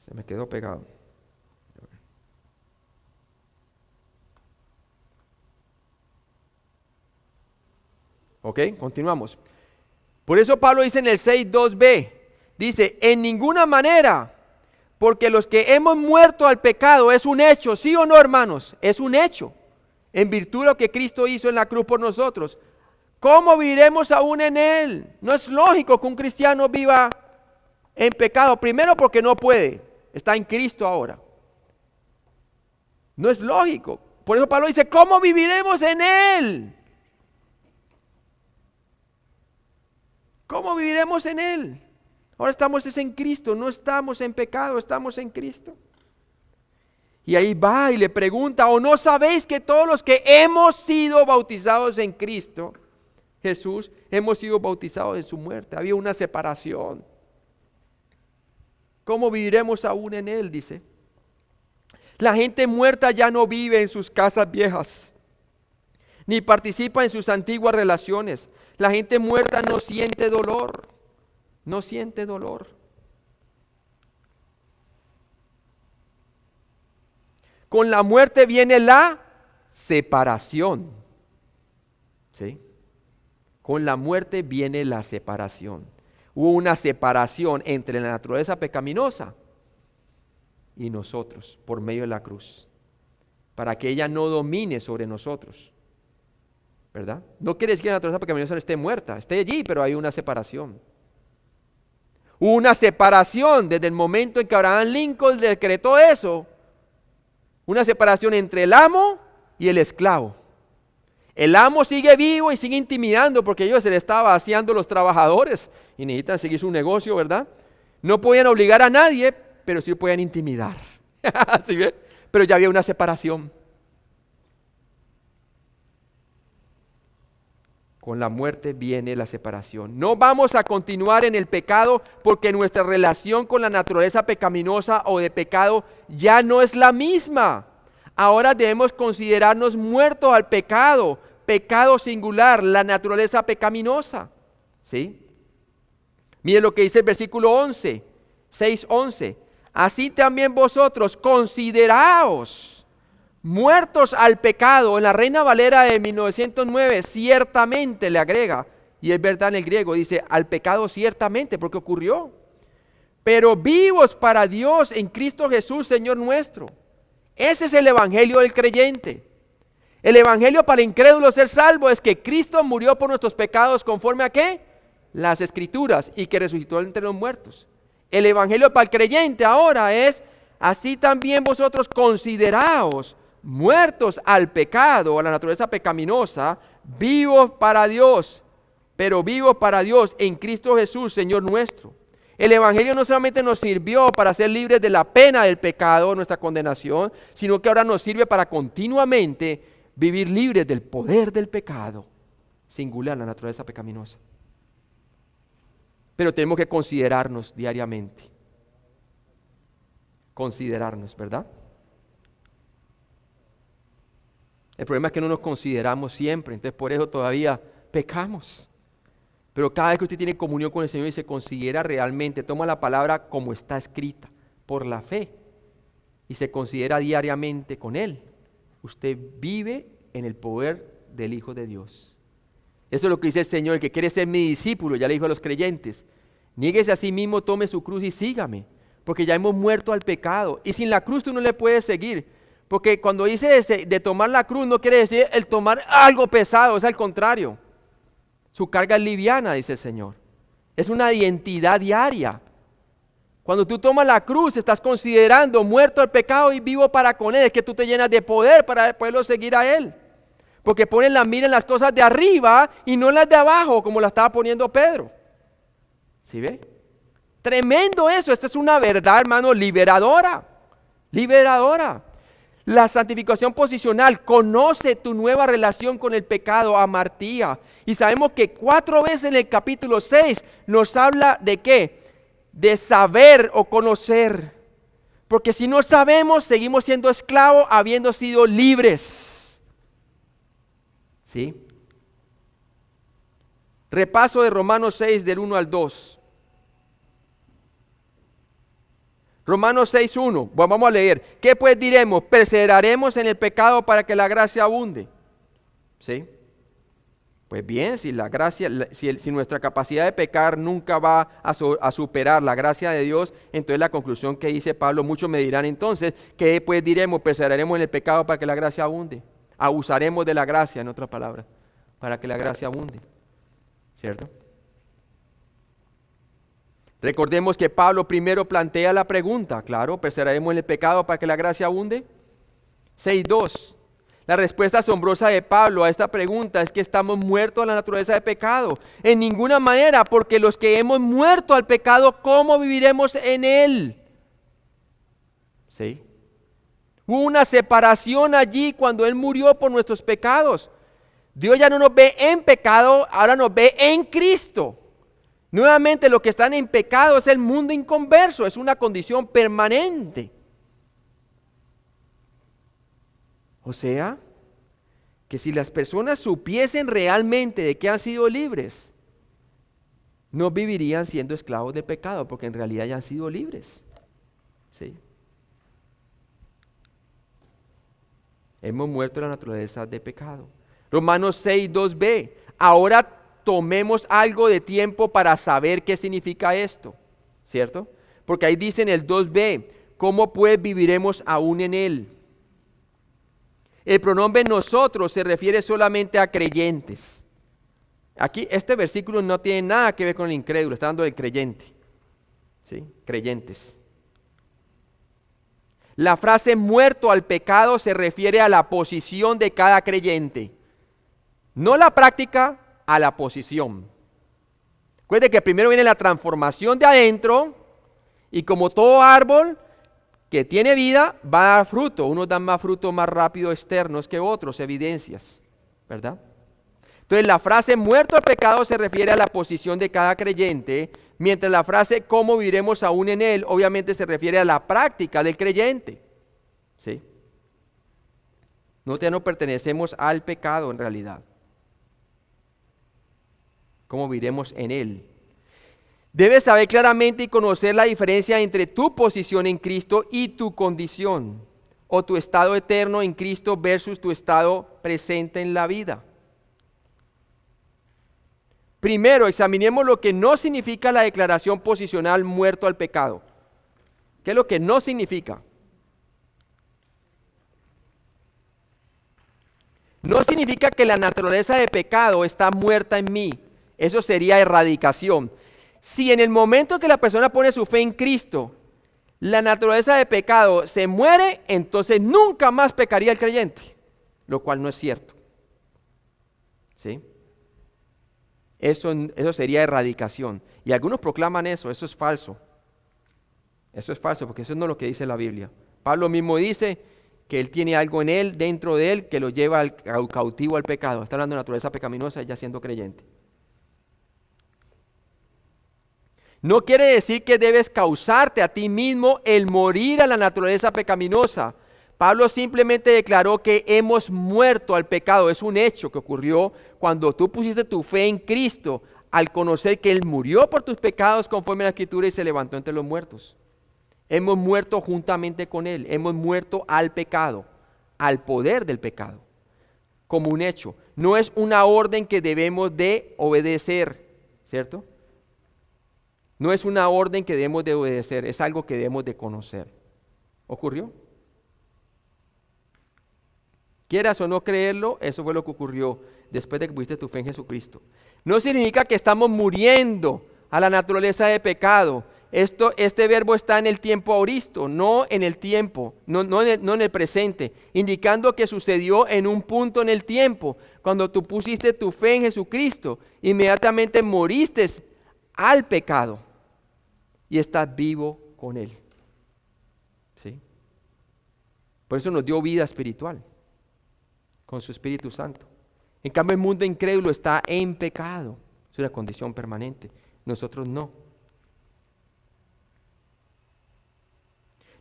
Se me quedó pegado. Ok, continuamos. Por eso Pablo dice en el 6.2b, dice, en ninguna manera, porque los que hemos muerto al pecado es un hecho, ¿sí o no, hermanos? Es un hecho, en virtud de lo que Cristo hizo en la cruz por nosotros. ¿Cómo viviremos aún en Él? No es lógico que un cristiano viva en pecado, primero porque no puede, está en Cristo ahora. No es lógico. Por eso Pablo dice, ¿cómo viviremos en Él? ¿Cómo viviremos en Él? Ahora estamos en Cristo, no estamos en pecado, estamos en Cristo. Y ahí va y le pregunta, ¿o no sabéis que todos los que hemos sido bautizados en Cristo, Jesús, hemos sido bautizados en su muerte? Había una separación. ¿Cómo viviremos aún en Él? Dice. La gente muerta ya no vive en sus casas viejas, ni participa en sus antiguas relaciones. La gente muerta no siente dolor, no siente dolor. Con la muerte viene la separación. ¿Sí? Con la muerte viene la separación. Hubo una separación entre la naturaleza pecaminosa y nosotros por medio de la cruz, para que ella no domine sobre nosotros. ¿Verdad? No quiere decir que la naturaleza pecaminosa no esté muerta, esté allí, pero hay una separación. Hubo una separación desde el momento en que Abraham Lincoln decretó eso, una separación entre el amo y el esclavo. El amo sigue vivo y sigue intimidando porque ellos se le estaba vaciando los trabajadores y necesitan seguir su negocio, ¿verdad? No podían obligar a nadie, pero sí podían intimidar. ¿Sí ve? Pero ya había una separación. Con la muerte viene la separación. No vamos a continuar en el pecado porque nuestra relación con la naturaleza pecaminosa o de pecado ya no es la misma. Ahora debemos considerarnos muertos al pecado, pecado singular, la naturaleza pecaminosa. ¿Sí? Miren lo que dice el versículo 11, 6:11. Así también vosotros consideraos muertos al pecado. En la Reina Valera de 1909 ciertamente le agrega, y es verdad en el griego, dice al pecado ciertamente, porque ocurrió, pero vivos para Dios en Cristo Jesús, Señor nuestro. Ese es el evangelio del creyente. El evangelio para el incrédulo ser salvo es que Cristo murió por nuestros pecados conforme a ¿qué? Las Escrituras, y que resucitó entre los muertos. El evangelio para el creyente ahora es: así también vosotros consideraos muertos al pecado, a la naturaleza pecaminosa, vivos para Dios, pero vivos para Dios en Cristo Jesús, Señor nuestro. El evangelio no solamente nos sirvió para ser libres de la pena del pecado, nuestra condenación, sino que ahora nos sirve para continuamente vivir libres del poder del pecado, singular, la naturaleza pecaminosa. Pero tenemos que considerarnos diariamente. Considerarnos, ¿verdad? El problema es que no nos consideramos siempre, entonces por eso todavía pecamos. Pero cada vez que usted tiene comunión con el Señor y se considera realmente, toma la palabra como está escrita, por la fe, y se considera diariamente con Él, usted vive en el poder del Hijo de Dios. Eso es lo que dice el Señor: el que quiere ser mi discípulo, ya le dijo a los creyentes, niéguese a sí mismo, tome su cruz y sígame, porque ya hemos muerto al pecado, y sin la cruz tú no le puedes seguir, porque cuando dice de tomar la cruz no quiere decir el tomar algo pesado, es al contrario. Su carga es liviana, dice el Señor. Es una identidad diaria. Cuando tú tomas la cruz, estás considerando muerto al pecado y vivo para con Él. Es que tú te llenas de poder para poderlo seguir a Él. Porque pones la mira en las cosas de arriba y no en las de abajo, como la estaba poniendo Pedro. ¿Sí ve? Tremendo eso. Esta es una verdad, hermano, liberadora. Liberadora. La santificación posicional conoce tu nueva relación con el pecado, amartía. Y sabemos que 4 veces en el capítulo 6 nos habla de ¿qué? De saber o conocer. Porque si no sabemos, seguimos siendo esclavos habiendo sido libres. ¿Sí? Repaso de Romanos 6 del 1 al 2. Romanos 6:1, vamos a leer. ¿Qué pues diremos? ¿Perseveraremos en el pecado para que la gracia abunde? ¿Sí? Pues bien, si la gracia, si nuestra capacidad de pecar nunca va a superar la gracia de Dios, entonces la conclusión que dice Pablo, muchos me dirán entonces, ¿qué pues diremos? ¿Perseveraremos en el pecado para que la gracia abunde? Abusaremos de la gracia, en otras palabras, para que la gracia abunde. ¿Cierto? Recordemos que Pablo primero plantea la pregunta, claro, ¿perseveraremos en el pecado para que la gracia abunde? 6:2. La respuesta asombrosa de Pablo a esta pregunta es que estamos muertos a la naturaleza de pecado. En ninguna manera, porque los que hemos muerto al pecado, ¿cómo viviremos en él? ¿Sí? Hubo una separación allí cuando Él murió por nuestros pecados. Dios ya no nos ve en pecado, ahora nos ve en Cristo. Nuevamente, los que están en pecado es el mundo inconverso, es una condición permanente. O sea, que si las personas supiesen realmente de que han sido libres, no vivirían siendo esclavos de pecado, porque en realidad ya han sido libres. ¿Sí? Hemos muerto en la naturaleza de pecado. Romanos 6:2b. Ahora tomemos algo de tiempo para saber qué significa esto, ¿cierto? Porque ahí dice en el 2b, ¿cómo pues viviremos aún en él? El pronombre nosotros se refiere solamente a creyentes. Aquí este versículo no tiene nada que ver con el incrédulo, está hablando del creyente. ¿Sí? Creyentes. La frase muerto al pecado se refiere a la posición de cada creyente. No la práctica, a la posición. Recuerde que primero viene la transformación de adentro y como todo árbol que tiene vida va a dar fruto. Unos dan más fruto más rápido externos que otros, evidencias, ¿verdad? Entonces la frase muerto al pecado se refiere a la posición de cada creyente, mientras la frase cómo viviremos aún en él obviamente se refiere a la práctica del creyente. ¿Sí? Ya no pertenecemos al pecado en realidad. ¿Cómo viviremos en él? Debes saber claramente y conocer la diferencia entre tu posición en Cristo y tu condición, o tu estado eterno en Cristo versus tu estado presente en la vida. Primero, examinemos lo que no significa la declaración posicional muerto al pecado. ¿Qué es lo que no significa? No significa que la naturaleza de pecado está muerta en mí. Eso sería erradicación. Si en el momento que la persona pone su fe en Cristo, la naturaleza de pecado se muere, entonces nunca más pecaría el creyente, lo cual no es cierto. ¿Sí? Eso sería erradicación. Y algunos proclaman eso es falso. Eso es falso porque eso no es lo que dice la Biblia. Pablo mismo dice que él tiene algo en él, dentro de él, que lo lleva cautivo al pecado. Está hablando de naturaleza pecaminosa ya siendo creyente. No quiere decir que debes causarte a ti mismo el morir a la naturaleza pecaminosa. Pablo simplemente declaró que hemos muerto al pecado. Es un hecho que ocurrió cuando tú pusiste tu fe en Cristo al conocer que Él murió por tus pecados conforme a la Escritura y se levantó entre los muertos. Hemos muerto juntamente con Él. Hemos muerto al pecado, al poder del pecado, como un hecho. No es una orden que debemos de obedecer, ¿cierto? No es una orden que debemos de obedecer, es algo que debemos de conocer. ¿Ocurrió? Quieras o no creerlo, eso fue lo que ocurrió después de que pusiste tu fe en Jesucristo. No significa que estamos muriendo a la naturaleza de pecado. Este verbo está en el tiempo aoristo, no en el tiempo, no en el presente, indicando que sucedió en un punto en el tiempo. Cuando tú pusiste tu fe en Jesucristo, inmediatamente moriste al pecado y estás vivo con Él. ¿Sí? Por eso nos dio vida espiritual con su Espíritu Santo. En cambio, el mundo incrédulo está en pecado. Es una condición permanente. Nosotros no.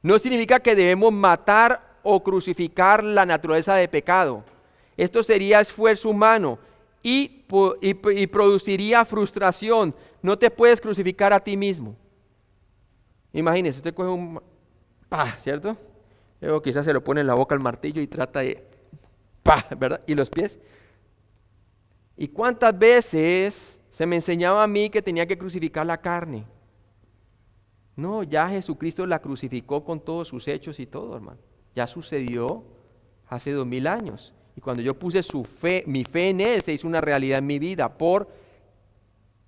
No significa que debemos matar o crucificar la naturaleza de pecado. Esto sería esfuerzo humano y produciría frustración. No te puedes crucificar a ti mismo. Imagínese, usted coge un... ¡pah! ¿Cierto? Luego quizás se lo pone en la boca el martillo y trata de... ¡pah! ¿Verdad? ¿Y los pies? ¿Y cuántas veces se me enseñaba a mí que tenía que crucificar la carne? No, ya Jesucristo la crucificó con todos sus hechos y todo, hermano. Ya sucedió hace 2000 años. Y cuando yo puse mi fe en Él, se hizo una realidad en mi vida por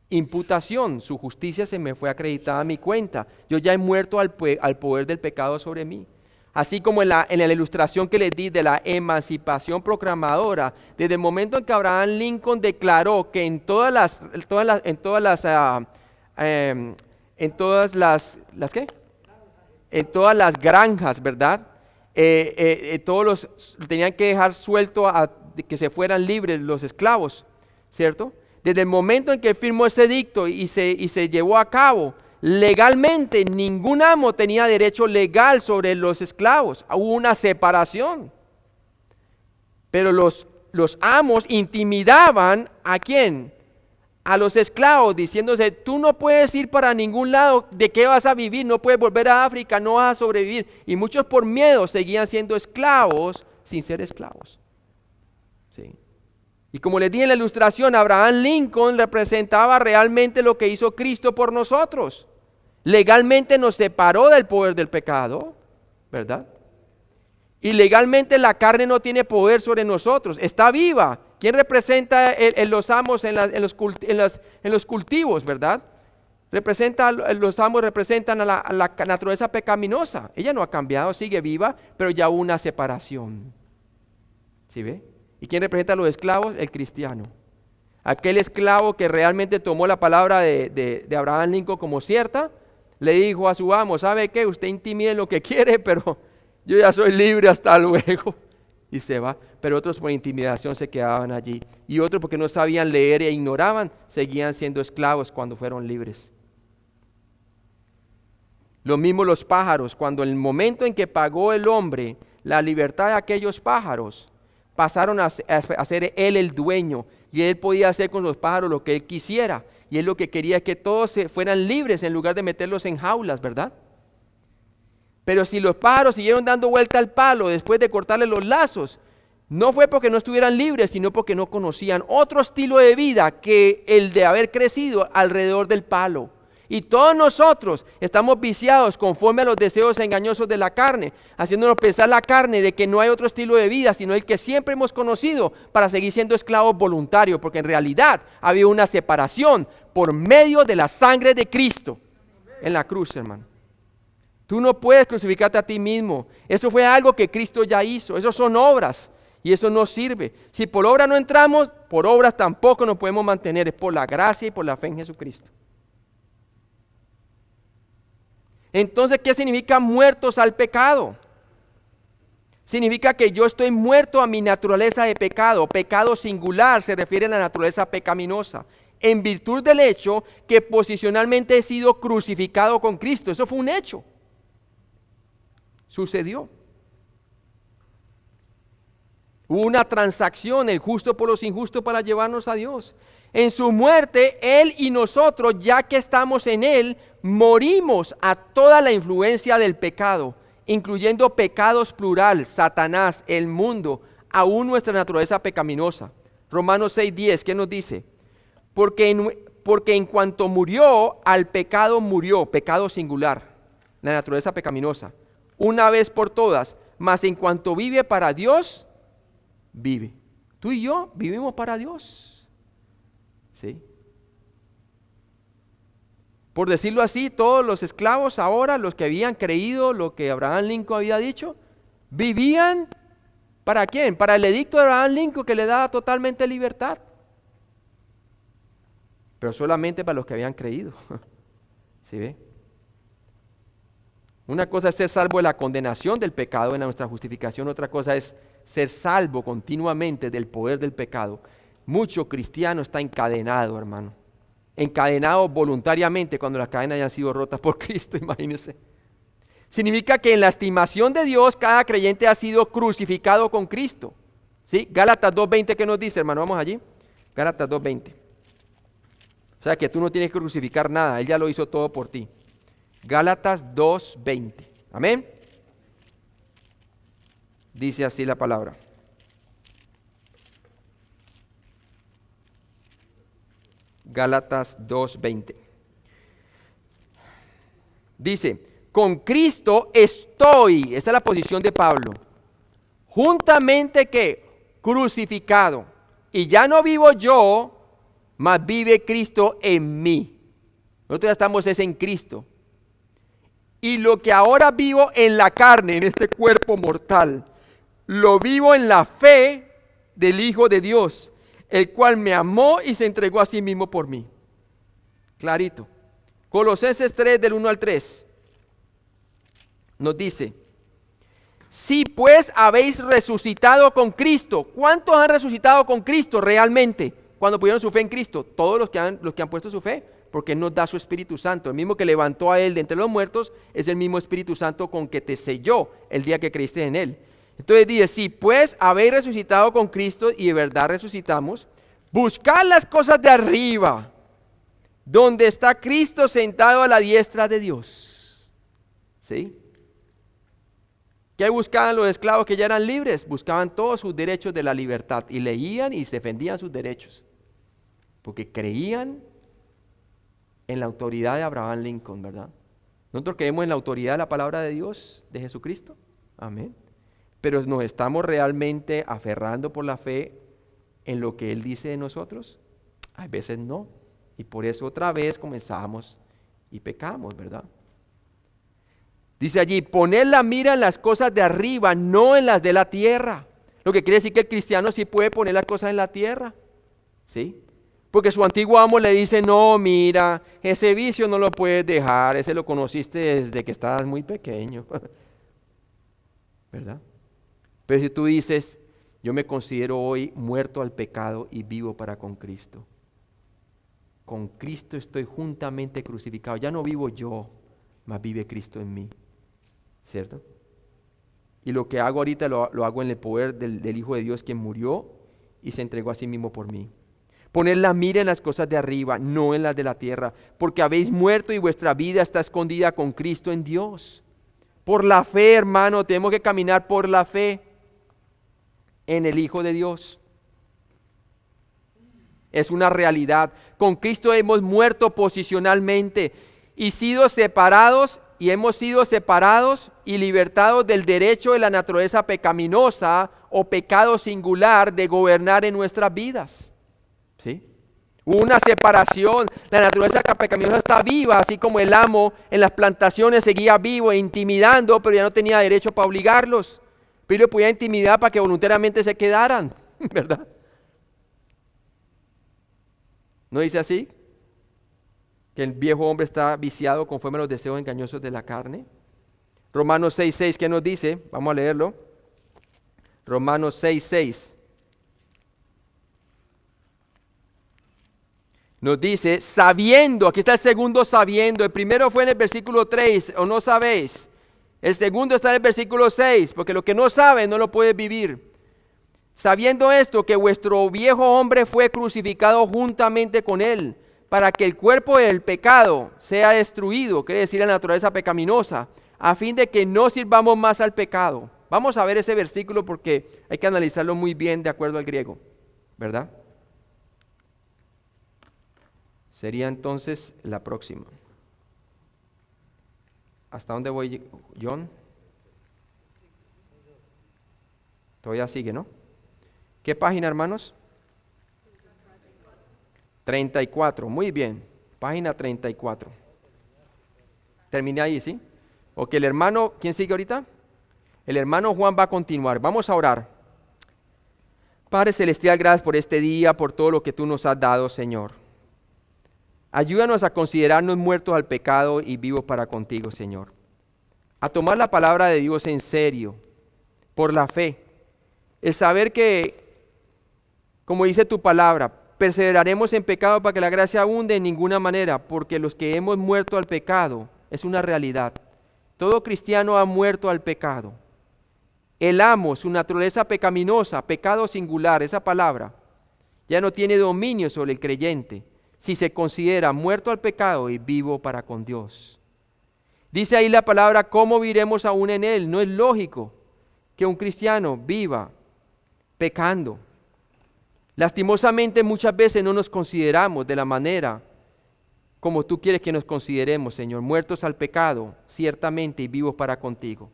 imputación. Su justicia se me fue acreditada a mi cuenta. Yo ya he muerto al poder del pecado sobre mí. Así como en la ilustración que les di de la emancipación proclamadora, desde el momento en que Abraham Lincoln declaró que en todas las granjas, ¿verdad? Tenían que dejar suelto de que se fueran libres los esclavos, ¿cierto? Desde el momento en que firmó ese edicto y se llevó a cabo, legalmente ningún amo tenía derecho legal sobre los esclavos. Hubo una separación. Pero los amos intimidaban ¿a quién? A los esclavos, diciéndose, tú no puedes ir para ningún lado, ¿de qué vas a vivir? No puedes volver a África, no vas a sobrevivir. Y muchos por miedo seguían siendo esclavos sin ser esclavos. ¿Sí? Y como les dije en la ilustración, Abraham Lincoln representaba realmente lo que hizo Cristo por nosotros. Legalmente nos separó del poder del pecado, ¿verdad? Y legalmente la carne no tiene poder sobre nosotros, está viva. ¿Quién representa los amos en los cultivos, verdad? Los amos representan a la naturaleza pecaminosa. Ella no ha cambiado, sigue viva, pero ya hubo una separación. ¿Sí ve? ¿Y quién representa a los esclavos? El cristiano. Aquel esclavo que realmente tomó la palabra de Abraham Lincoln como cierta, le dijo a su amo, ¿sabe qué? Usted intimide lo que quiere, pero yo ya soy libre, hasta luego. Y se va. Pero otros por intimidación se quedaban allí. Y otros porque no sabían leer e ignoraban, seguían siendo esclavos cuando fueron libres. Lo mismo los pájaros, cuando en el momento en que pagó el hombre la libertad de aquellos pájaros, pasaron a ser él el dueño. Y él podía hacer con los pájaros lo que él quisiera. Y él lo que quería es que todos fueran libres en lugar de meterlos en jaulas, ¿verdad? Pero si los pájaros siguieron dando vuelta al palo después de cortarle los lazos, No fue porque no estuvieran libres, sino porque no conocían otro estilo de vida que el de haber crecido alrededor del palo. Y todos nosotros estamos viciados conforme a los deseos engañosos de la carne, haciéndonos pensar la carne de que no hay otro estilo de vida, sino el que siempre hemos conocido para seguir siendo esclavos voluntarios, porque en realidad había una separación por medio de la sangre de Cristo en la cruz, hermano. Tú no puedes crucificarte a ti mismo. Eso fue algo que Cristo ya hizo. Eso son obras y eso no sirve. Si por obra no entramos, por obras tampoco nos podemos mantener. Es por la gracia y por la fe en Jesucristo. Entonces, ¿qué significa muertos al pecado? Significa que yo estoy muerto a mi naturaleza de pecado. Pecado singular se refiere a la naturaleza pecaminosa, en virtud del hecho que posicionalmente he sido crucificado con Cristo. Eso fue un hecho. Sucedió. Hubo una transacción, el justo por los injustos, para llevarnos a Dios. En su muerte, Él y nosotros, ya que estamos en Él, morimos a toda la influencia del pecado, incluyendo pecados plural, Satanás, el mundo, aún nuestra naturaleza pecaminosa. Romanos 6:10, ¿qué nos dice? Porque en cuanto murió, al pecado murió, pecado singular, la naturaleza pecaminosa, una vez por todas, mas en cuanto vive para Dios, vive. Tú y yo vivimos para Dios. ¿Sí? Por decirlo así, todos los esclavos ahora, los que habían creído lo que Abraham Lincoln había dicho, vivían ¿para quién? Para el edicto de Abraham Lincoln, que le daba totalmente libertad. Pero solamente para los que habían creído. ¿Sí ve? Una cosa es ser salvo de la condenación del pecado en nuestra justificación, otra cosa es ser salvo continuamente del poder del pecado. Mucho cristiano está encadenado, hermano. Encadenado voluntariamente cuando las cadenas hayan sido rotas por Cristo, imagínense. Significa que en la estimación de Dios cada creyente ha sido crucificado con Cristo. ¿Sí? Gálatas 2:20, ¿qué nos dice, hermano? Vamos allí. Gálatas 2:20. O sea que tú no tienes que crucificar nada, Él ya lo hizo todo por ti. Gálatas 2:20. Amén. Dice así la palabra. Gálatas 2:20. Dice, con Cristo estoy, esta es la posición de Pablo, juntamente que crucificado, y ya no vivo yo, mas vive Cristo en mí. Nosotros ya estamos en Cristo. Y lo que ahora vivo en la carne, en este cuerpo mortal, lo vivo en la fe del Hijo de Dios, el cual me amó y se entregó a sí mismo por mí. Clarito. Colosenses 3, del 1 al 3, nos dice, si pues habéis resucitado con Cristo, ¿cuántos han resucitado con Cristo realmente? Cuando pusieron su fe en Cristo, todos los que han puesto su fe, porque Él nos da su Espíritu Santo. El mismo que levantó a Él de entre los muertos, es el mismo Espíritu Santo con que te selló el día que creíste en Él. Entonces dice, si pues habéis resucitado con Cristo, y de verdad resucitamos, buscad las cosas de arriba, donde está Cristo sentado a la diestra de Dios. ¿Sí? ¿Qué buscaban los esclavos que ya eran libres? Buscaban todos sus derechos de la libertad y leían y defendían sus derechos, porque creían en la autoridad de Abraham Lincoln, ¿verdad? Nosotros creemos en la autoridad de la palabra de Dios, de Jesucristo. Amén. Pero ¿nos estamos realmente aferrando por la fe en lo que Él dice de nosotros? A veces no. Y por eso otra vez comenzamos y pecamos, ¿verdad? Dice allí, poned la mira en las cosas de arriba, no en las de la tierra. Lo que quiere decir que el cristiano sí puede poner las cosas en la tierra. ¿Sí? Porque su antiguo amo le dice, no, mira, ese vicio no lo puedes dejar, ese lo conociste desde que estabas muy pequeño. ¿Verdad? Pero si tú dices, yo me considero hoy muerto al pecado y vivo para con Cristo. Con Cristo estoy juntamente crucificado. Ya no vivo yo, mas vive Cristo en mí. ¿Cierto? Y lo que hago ahorita lo hago en el poder del Hijo de Dios, quien murió y se entregó a sí mismo por mí. Poner la mira en las cosas de arriba, no en las de la tierra, porque habéis muerto y vuestra vida está escondida con Cristo en Dios. Por la fe, hermano, tenemos que caminar por la fe. en el Hijo de Dios. Es una realidad. Con Cristo hemos muerto posicionalmente y hemos sido separados y libertados del derecho de la naturaleza pecaminosa o pecado singular de gobernar en nuestras vidas. ¿Sí? Una separación. La naturaleza pecaminosa está viva, así como el amo en las plantaciones seguía vivo e intimidando, pero ya no tenía derecho para obligarlos. Pero podía intimidar para que voluntariamente se quedaran, ¿verdad? ¿No dice así? Que el viejo hombre está viciado conforme a los deseos engañosos de la carne. Romanos 6:6, ¿qué nos dice? Vamos a leerlo. Romanos 6:6. Nos dice, sabiendo, aquí está el segundo sabiendo, el primero fue en el versículo 3, o no sabéis. El segundo está en el versículo 6, porque lo que no sabes no lo puedes vivir. Sabiendo esto, que vuestro viejo hombre fue crucificado juntamente con él, para que el cuerpo del pecado sea destruido, quiere decir la naturaleza pecaminosa, a fin de que no sirvamos más al pecado. Vamos a ver ese versículo porque hay que analizarlo muy bien de acuerdo al griego, ¿verdad? Sería entonces la próxima. ¿Hasta dónde voy, John? Todavía sigue, ¿no? ¿Qué página, hermanos? 34, muy bien. Página 34. Terminé ahí, ¿sí? Ok, el hermano, ¿quién sigue ahorita? El hermano Juan va a continuar. Vamos a orar. Padre Celestial, gracias por este día, por todo lo que tú nos has dado, Señor. Ayúdanos a considerarnos muertos al pecado y vivos para contigo, Señor. A tomar la palabra de Dios en serio, por la fe. El saber que, como dice tu palabra, perseveraremos en pecado para que la gracia abunde en ninguna manera, porque los que hemos muerto al pecado es una realidad. Todo cristiano ha muerto al pecado. El amo, su naturaleza pecaminosa, pecado singular, esa palabra, ya no tiene dominio sobre el creyente si se considera muerto al pecado y vivo para con Dios. Dice ahí la palabra, ¿cómo viviremos aún en él? No es lógico que un cristiano viva pecando. Lastimosamente muchas veces no nos consideramos de la manera como tú quieres que nos consideremos, Señor, muertos al pecado, ciertamente, y vivos para contigo.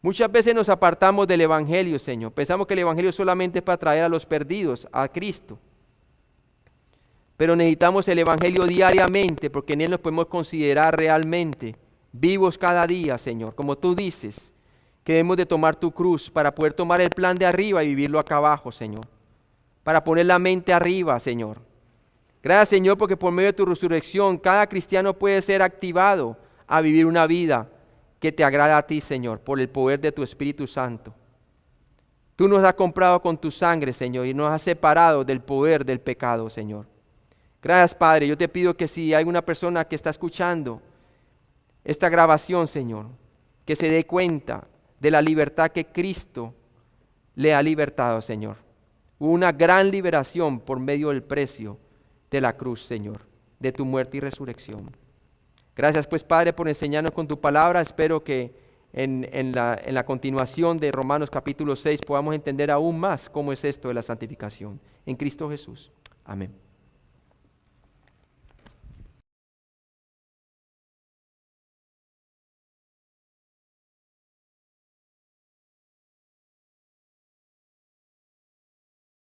Muchas veces nos apartamos del Evangelio, Señor. Pensamos que el Evangelio solamente es para traer a los perdidos a Cristo. Pero necesitamos el Evangelio diariamente, porque en él nos podemos considerar realmente vivos cada día, Señor. Como tú dices, que debemos de tomar tu cruz para poder tomar el plan de arriba y vivirlo acá abajo, Señor. Para poner la mente arriba, Señor. Gracias, Señor, porque por medio de tu resurrección, cada cristiano puede ser activado a vivir una vida que te agrada a ti, Señor, por el poder de tu Espíritu Santo. Tú nos has comprado con tu sangre, Señor, y nos has separado del poder del pecado, Señor. Gracias, Padre. Yo te pido que si hay una persona que está escuchando esta grabación, Señor, que se dé cuenta de la libertad que Cristo le ha libertado, Señor. Hubo una gran liberación por medio del precio de la cruz, Señor, de tu muerte y resurrección. Gracias, pues, Padre, por enseñarnos con tu palabra. Espero que en la continuación de Romanos capítulo 6 podamos entender aún más cómo es esto de la santificación. En Cristo Jesús. Amén.